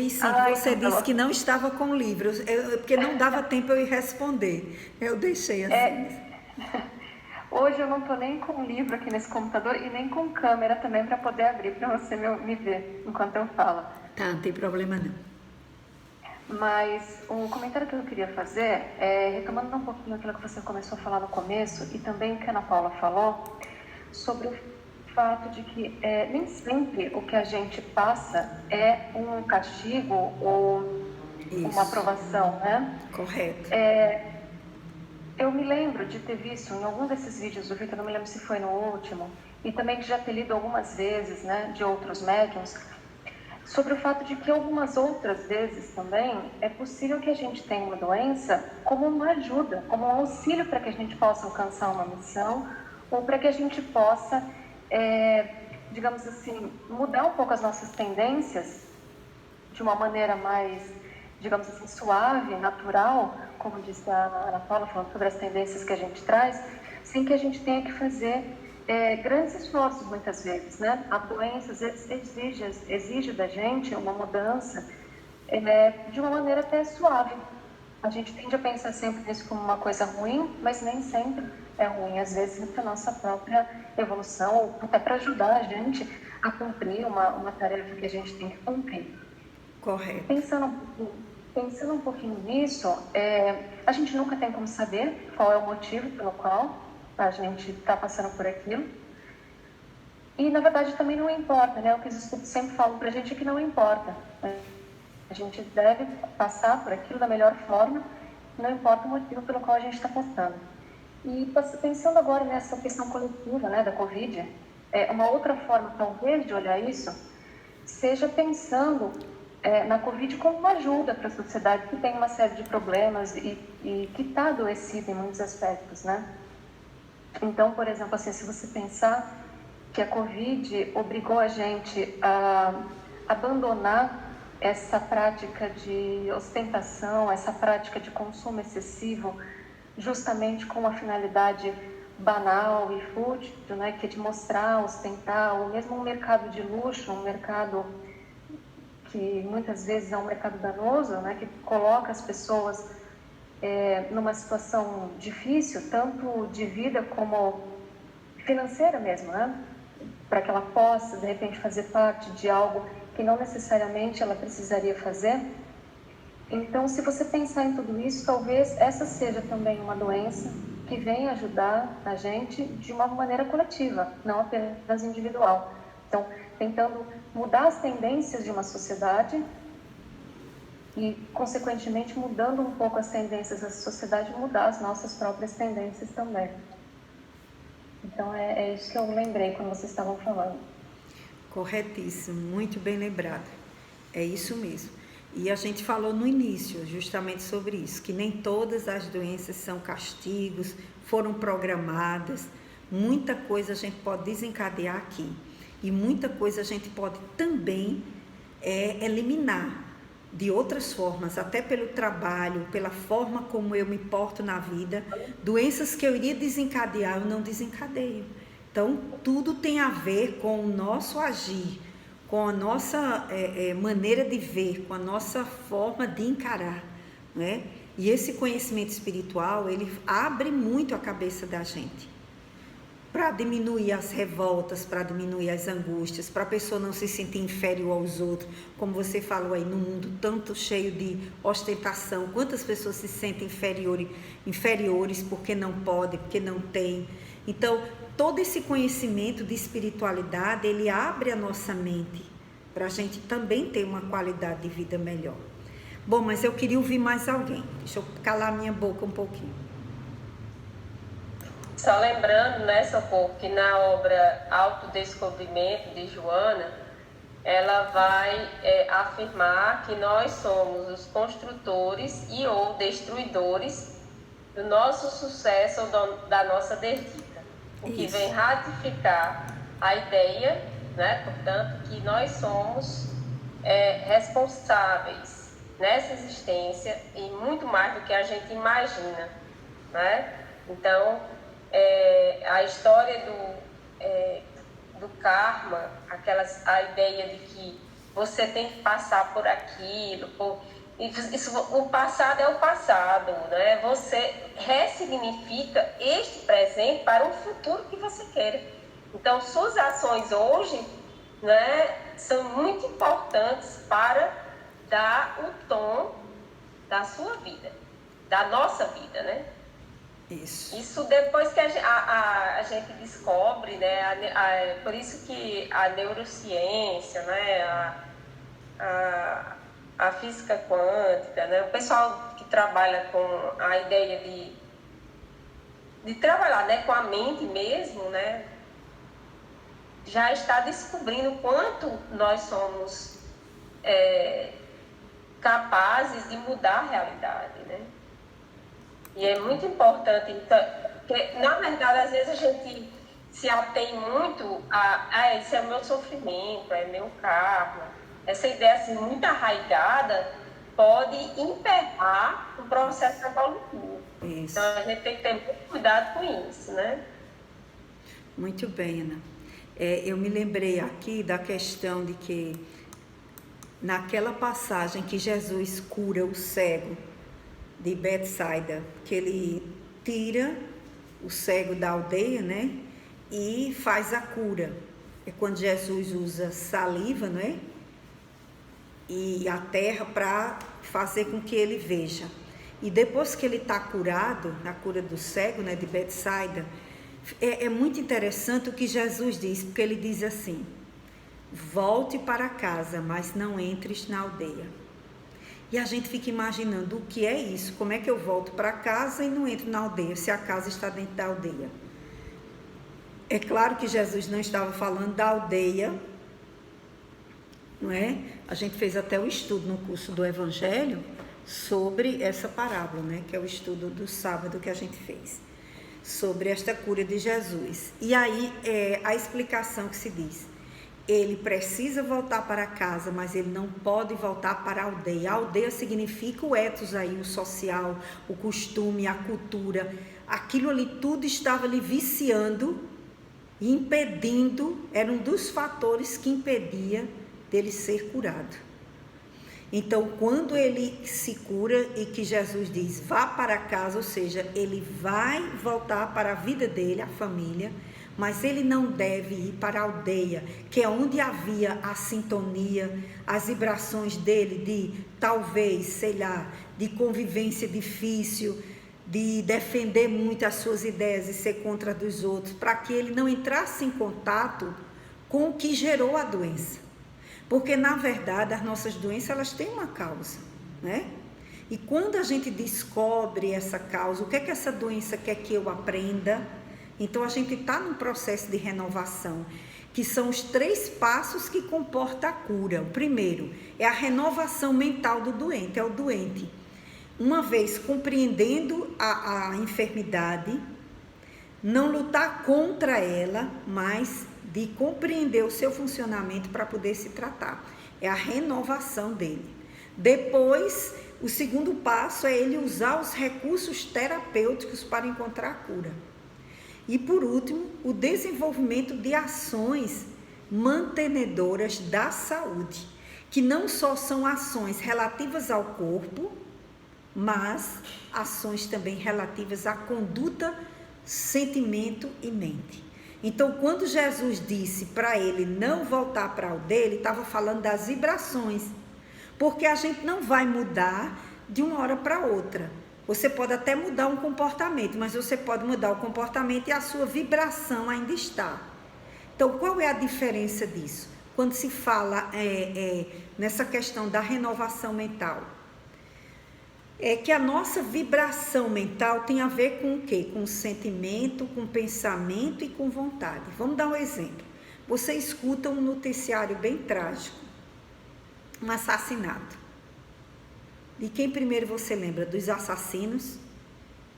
sim, você então, disse que não estava com o livro, porque não dava tempo eu ir responder. Eu deixei assim. Hoje eu não estou nem com o livro aqui nesse computador e nem com câmera também para poder abrir para você me ver enquanto eu falo. Tá, não tem problema não. Mas o comentário que eu queria fazer retomando um pouquinho aquilo que você começou a falar no começo e também o que a Ana Paula falou sobre o fato de que nem sempre o que a gente passa é um castigo ou uma aprovação, né? Correto. Eu me lembro de ter visto em algum desses vídeos do Vitor, não me lembro se foi no último, e também de já ter lido algumas vezes, né, de outros médiuns, sobre o fato de que algumas outras vezes também é possível que a gente tenha uma doença como uma ajuda, como um auxílio para que a gente possa alcançar uma missão ou para que a gente possa digamos assim, mudar um pouco as nossas tendências de uma maneira mais, digamos assim, suave, natural, como disse a Ana Paula, falando sobre as tendências que a gente traz, sem que a gente tenha que fazer grandes esforços muitas vezes, né? A doença às vezes exige da gente uma mudança de uma maneira até suave. A gente tende a pensar sempre nisso como uma coisa ruim, mas nem sempre é ruim. Às vezes para a nossa própria evolução, ou até para ajudar a gente a cumprir uma tarefa que a gente tem que cumprir. Correto. Pensando um pouquinho nisso, a gente nunca tem como saber qual é o motivo pelo qual a gente está passando por aquilo. E, na verdade, também não importa, né? O que os estudos sempre falam para a gente é que não importa. A gente deve passar por aquilo da melhor forma, não importa o motivo pelo qual a gente está passando. E pensando agora nessa questão coletiva, né, da Covid, uma outra forma, talvez, de olhar isso, seja pensando na Covid como uma ajuda para a sociedade que tem uma série de problemas e que está adoecida em muitos aspectos, né? Então, por exemplo, assim, se você pensar que a Covid obrigou a gente a abandonar essa prática de ostentação, essa prática de consumo excessivo, justamente com uma finalidade banal e fútil, né, que é de mostrar, ostentar, ou mesmo um mercado de luxo, um mercado que muitas vezes é um mercado danoso, né, que coloca as pessoas numa situação difícil, tanto de vida como financeira mesmo, né, para que ela possa, de repente, fazer parte de algo que não necessariamente ela precisaria fazer. Então, se você pensar em tudo isso, talvez essa seja também uma doença que vem ajudar a gente de uma maneira coletiva, não apenas individual. Então, tentando mudar as tendências de uma sociedade e, consequentemente, mudando um pouco as tendências da sociedade, mudar as nossas próprias tendências também. Então, é isso que eu lembrei quando vocês estavam falando. Corretíssimo, muito bem lembrado. É isso mesmo. E a gente falou no início justamente sobre isso, que nem todas as doenças são castigos, foram programadas. Muita coisa a gente pode desencadear aqui. E muita coisa a gente pode também eliminar de outras formas, até pelo trabalho, pela forma como eu me porto na vida. Doenças que eu iria desencadear, eu não desencadeio. Então, tudo tem a ver com o nosso agir, com a nossa maneira de ver, com a nossa forma de encarar, né? E esse conhecimento espiritual, ele abre muito a cabeça da gente, para diminuir as revoltas, para diminuir as angústias, para a pessoa não se sentir inferior aos outros, como você falou aí, no mundo tanto cheio de ostentação, quantas pessoas se sentem inferiores porque não podem, porque não têm. Então, todo esse conhecimento de espiritualidade, ele abre a nossa mente para a gente também ter uma qualidade de vida melhor. Bom, mas eu queria ouvir mais alguém. Deixa eu calar minha boca um pouquinho. Só lembrando, né, Socorro, que na obra Autodescobrimento de Joana, ela vai afirmar que nós somos os construtores e ou destruidores do nosso sucesso ou da nossa desdita. O que vem ratificar a ideia, né, portanto, que nós somos responsáveis nessa existência e muito mais do que a gente imagina, né? Então, a história do karma, a ideia de que você tem que passar por aquilo, o passado é o passado, né? Você ressignifica este presente para um futuro que você queira. Então, suas ações hoje, né, são muito importantes para dar o tom da sua vida, da nossa vida, né? Isso depois que a gente descobre, né? Por isso que a neurociência, né? A física quântica, né? O pessoal que trabalha com a ideia de trabalhar, né, com a mente mesmo, né, já está descobrindo quanto nós somos capazes de mudar a realidade, né? E é muito importante, então, porque, na verdade, às vezes a gente se atém muito esse é o meu sofrimento, é meu karma. Essa ideia assim, muito arraigada pode emperrar o processo evolutivo. Isso. Então a gente tem que ter muito cuidado com isso, né? Muito bem, Ana. Eu me lembrei aqui da questão de que naquela passagem que Jesus cura o cego de Betsaida, que ele tira o cego da aldeia, né? E faz a cura. É quando Jesus usa saliva, né? E a terra para fazer com que ele veja. E depois que ele está curado, na cura do cego, né? De Betsaida, é muito interessante o que Jesus diz, porque ele diz assim: volte para casa, mas não entres na aldeia. E a gente fica imaginando o que é isso, como é que eu volto para casa e não entro na aldeia, se a casa está dentro da aldeia. É claro que Jesus não estava falando da aldeia, não é? A gente fez até o estudo no curso do Evangelho sobre essa parábola, né? Que é o estudo do sábado que a gente fez, sobre esta cura de Jesus. E aí a explicação que se diz: ele precisa voltar para casa, mas ele não pode voltar para a aldeia. A aldeia significa o ethos aí, o social, o costume, a cultura. Aquilo ali tudo estava lhe viciando, impedindo, era um dos fatores que impedia dele ser curado. Então, quando ele se cura e que Jesus diz, vá para casa, ou seja, ele vai voltar para a vida dele, a família, mas ele não deve ir para a aldeia, que é onde havia a sintonia, as vibrações dele de, talvez, sei lá, de convivência difícil, de defender muito as suas ideias e ser contra dos outros, para que ele não entrasse em contato com o que gerou a doença. Porque, na verdade, as nossas doenças, elas têm uma causa, né? E quando a gente descobre essa causa, o que é que essa doença quer que eu aprenda? Então, a gente está num processo de renovação, que são os 3 passos que comporta a cura. O primeiro é a renovação mental do doente, é o doente. Uma vez compreendendo a enfermidade, não lutar contra ela, mas de compreender o seu funcionamento para poder se tratar. É a renovação dele. Depois, o segundo passo é ele usar os recursos terapêuticos para encontrar a cura. E por último, o desenvolvimento de ações mantenedoras da saúde, que não só são ações relativas ao corpo, mas ações também relativas à conduta, sentimento e mente. Então, quando Jesus disse para ele não voltar para a aldeia, ele estava falando das vibrações, porque a gente não vai mudar de uma hora para outra. Você pode até mudar um comportamento, mas você pode mudar o comportamento e a sua vibração ainda está. Então, qual é a diferença disso? Quando se fala nessa questão da renovação mental, é que a nossa vibração mental tem a ver com o quê? Com sentimento, com pensamento e com vontade. Vamos dar um exemplo. Você escuta um noticiário bem trágico, um assassinato. De quem primeiro você lembra? Dos assassinos,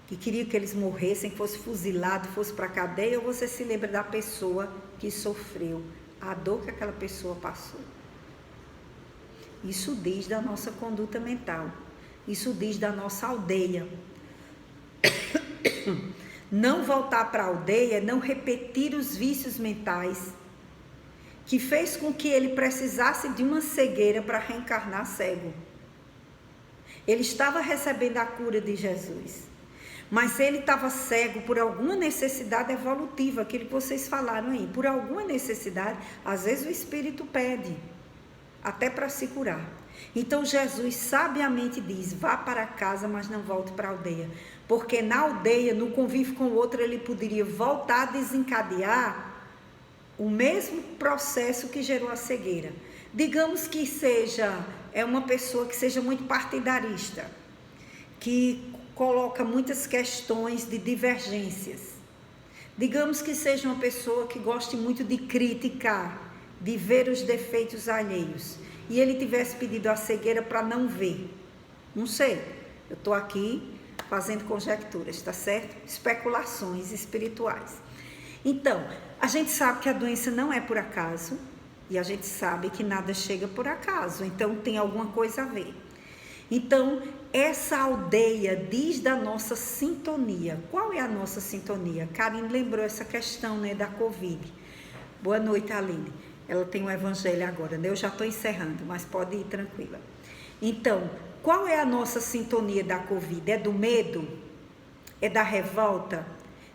que queriam que eles morressem, fosse fuzilado, fosse para a cadeia, ou você se lembra da pessoa que sofreu, a dor que aquela pessoa passou? Isso diz da nossa conduta mental. Isso diz da nossa aldeia. Não voltar para a aldeia, não repetir os vícios mentais que fez com que ele precisasse de uma cegueira para reencarnar cego. Ele estava recebendo a cura de Jesus, mas ele estava cego por alguma necessidade evolutiva, aquilo que vocês falaram aí, por alguma necessidade. Às vezes o espírito pede, até para se curar. Então Jesus sabiamente diz, vá para casa, mas não volte para a aldeia. Porque na aldeia, no convívio com o outro, ele poderia voltar a desencadear o mesmo processo que gerou a cegueira. Digamos que seja uma pessoa que seja muito partidarista, que coloca muitas questões de divergências. Digamos que seja uma pessoa que goste muito de criticar, de ver os defeitos alheios, e ele tivesse pedido a cegueira para não ver. Não sei, eu estou aqui fazendo conjecturas, tá certo? Especulações espirituais. Então, a gente sabe que a doença não é por acaso e a gente sabe que nada chega por acaso, então tem alguma coisa a ver. Então, essa aldeia diz da nossa sintonia. Qual é a nossa sintonia? Karine lembrou essa questão, né, da Covid. Boa noite, Aline. Ela tem um evangelho agora, né? Eu já estou encerrando, mas pode ir tranquila. Então, qual é a nossa sintonia da Covid? É do medo? É da revolta?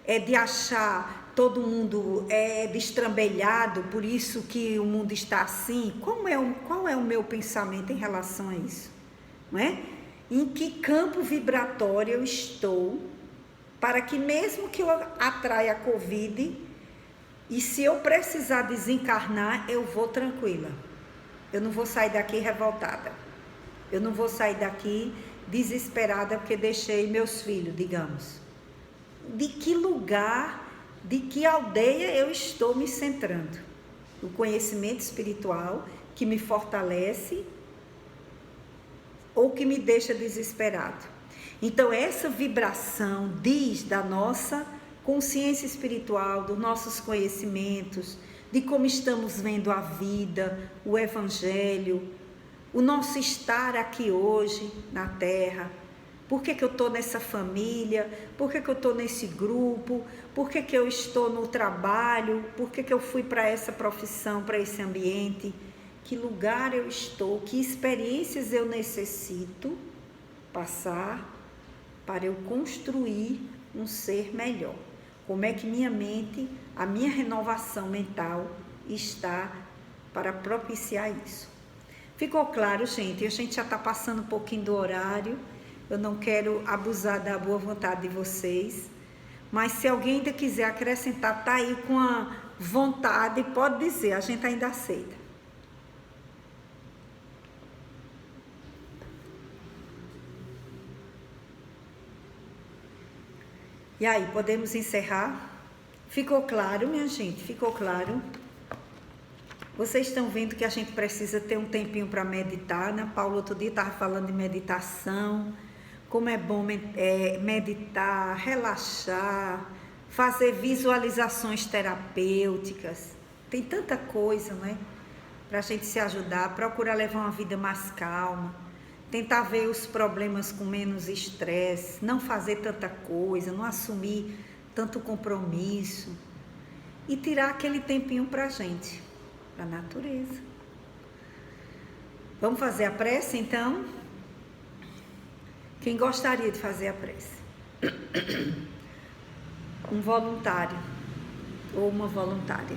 É de achar todo mundo destrambelhado, por isso que o mundo está assim? Qual é o meu pensamento em relação a isso? Não é? Em que campo vibratório eu estou para que mesmo que eu atraia a Covid, e se eu precisar desencarnar, eu vou tranquila. Eu não vou sair daqui revoltada. Eu não vou sair daqui desesperada porque deixei meus filhos, digamos. De que lugar, de que aldeia eu estou me centrando? O conhecimento espiritual que me fortalece ou que me deixa desesperado. Então, essa vibração diz da nossa consciência espiritual, dos nossos conhecimentos, de como estamos vendo a vida, o evangelho, o nosso estar aqui hoje na Terra. Por que eu estou nessa família? Por que eu estou nesse grupo? Por que eu estou no trabalho? Por que eu fui para essa profissão, para esse ambiente? Que lugar eu estou? Que experiências eu necessito passar para eu construir um ser melhor? Como é que minha mente, a minha renovação mental está para propiciar isso? Ficou claro, gente? A gente já está passando um pouquinho do horário. Eu não quero abusar da boa vontade de vocês. Mas se alguém ainda quiser acrescentar, tá aí com a vontade, pode dizer, a gente ainda aceita. E aí, podemos encerrar? Ficou claro, minha gente? Ficou claro? Vocês estão vendo que a gente precisa ter um tempinho para meditar, né? Paulo outro dia estava falando de meditação, como é bom meditar, relaxar, fazer visualizações terapêuticas. Tem tanta coisa, né? Para a gente se ajudar, procurar levar uma vida mais calma, tentar ver os problemas com menos estresse, não fazer tanta coisa, não assumir tanto compromisso e tirar aquele tempinho para a gente, para a natureza. Vamos fazer a prece, então? Quem gostaria de fazer a prece? Um voluntário ou uma voluntária.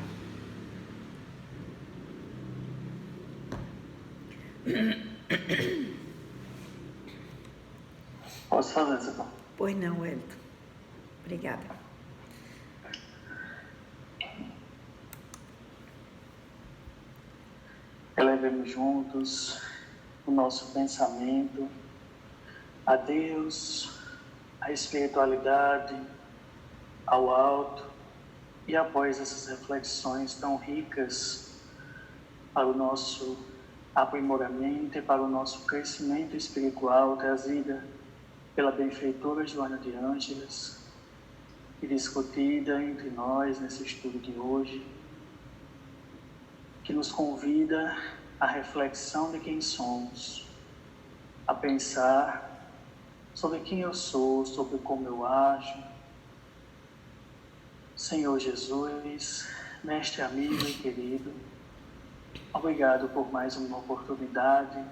Posso fazer, Zé? Pois não, Wellington. Obrigada. Elevemos juntos o nosso pensamento a Deus, à espiritualidade, ao alto, e após essas reflexões tão ricas para o nosso aprimoramento e para o nosso crescimento espiritual trazida pela benfeitora Joana de Ângeles e discutida entre nós nesse estudo de hoje, que nos convida à reflexão de quem somos, a pensar sobre quem eu sou, sobre como eu ajo. Senhor Jesus, mestre amigo e querido, obrigado por mais uma oportunidade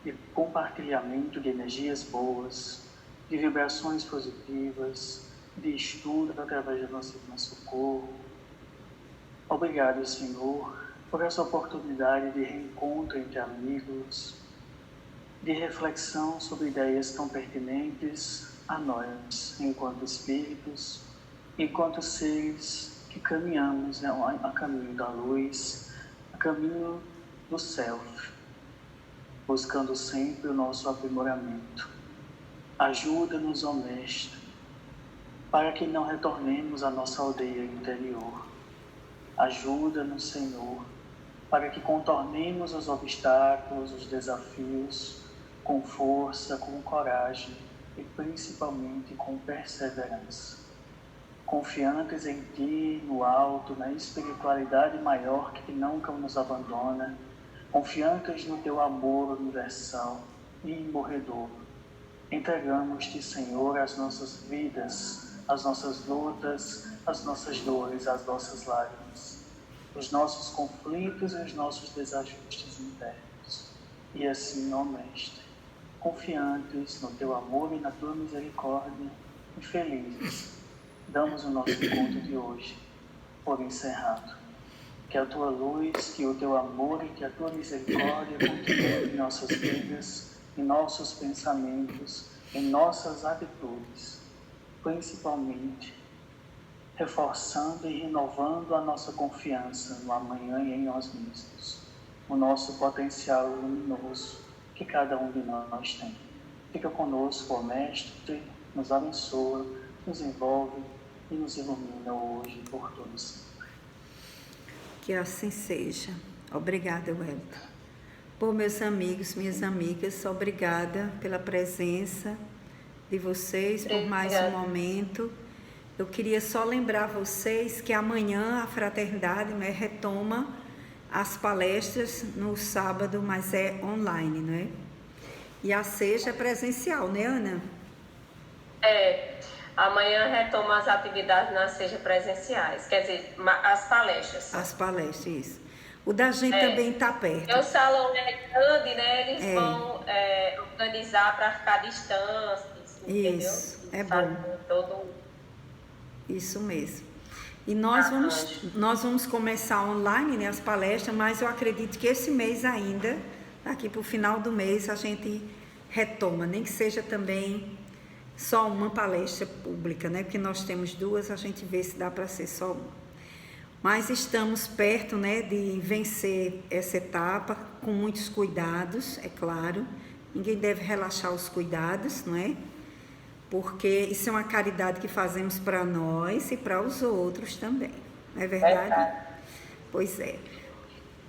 de compartilhamento de energias boas, de vibrações positivas, de estudo através do nosso socorro. Obrigado, Senhor, por essa oportunidade de reencontro entre amigos, de reflexão sobre ideias tão pertinentes a nós, enquanto espíritos, enquanto seres que caminhamos a caminho da luz, a caminho do self, buscando sempre o nosso aprimoramento. Ajuda-nos, ó Mestre, para que não retornemos à nossa aldeia interior. Ajuda-nos, Senhor, para que contornemos os obstáculos, os desafios, com força, com coragem e principalmente com perseverança. confiantes em Ti, no alto, na espiritualidade maior que nunca nos abandona, confiantes no Teu amor universal e imorredor. Entregamos-te, Senhor, as nossas vidas, as nossas lutas, as nossas dores, as nossas lágrimas, os nossos conflitos e os nossos desajustes internos. E assim, ó Mestre, confiantes no Teu amor e na Tua misericórdia, e felizes, damos o nosso encontro de hoje por encerrado. Que a Tua luz, que o Teu amor e que a Tua misericórdia continuem em nossas vidas, em nossos pensamentos, em nossas atitudes, principalmente reforçando e renovando a nossa confiança no amanhã e em nós mesmos, o nosso potencial luminoso que cada um de nós tem. Fica conosco, ó Mestre, nos abençoa, nos envolve e nos ilumina hoje e por todos sempre. Que assim seja. Obrigada, Wellington. Por meus amigos, minhas amigas, obrigada pela presença de vocês, por mais um momento. Eu queria só lembrar vocês que amanhã a Fraternidade, né, retoma as palestras no sábado, mas é online, não é? E a seja presencial, né, Ana? Amanhã retoma as atividades nas seja presenciais, quer dizer, as palestras. As palestras, isso. O da gente também está perto. O salão é grande, né? Eles vão organizar para ficar distantes, entendeu? Isso, é bom. Isso mesmo. E nós vamos começar online, né, as palestras, mas eu acredito que esse mês ainda, aqui para o final do mês, a gente retoma, nem que seja também só uma palestra pública, né? Porque nós temos duas, a gente vê se dá para ser só uma. Mas estamos perto, né, de vencer essa etapa com muitos cuidados, é claro. Ninguém deve relaxar os cuidados, não é? Porque isso é uma caridade que fazemos para nós e para os outros também. Não é verdade? Pois é.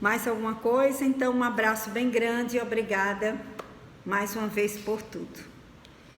Mais alguma coisa? Então, um abraço bem grande e obrigada mais uma vez por tudo.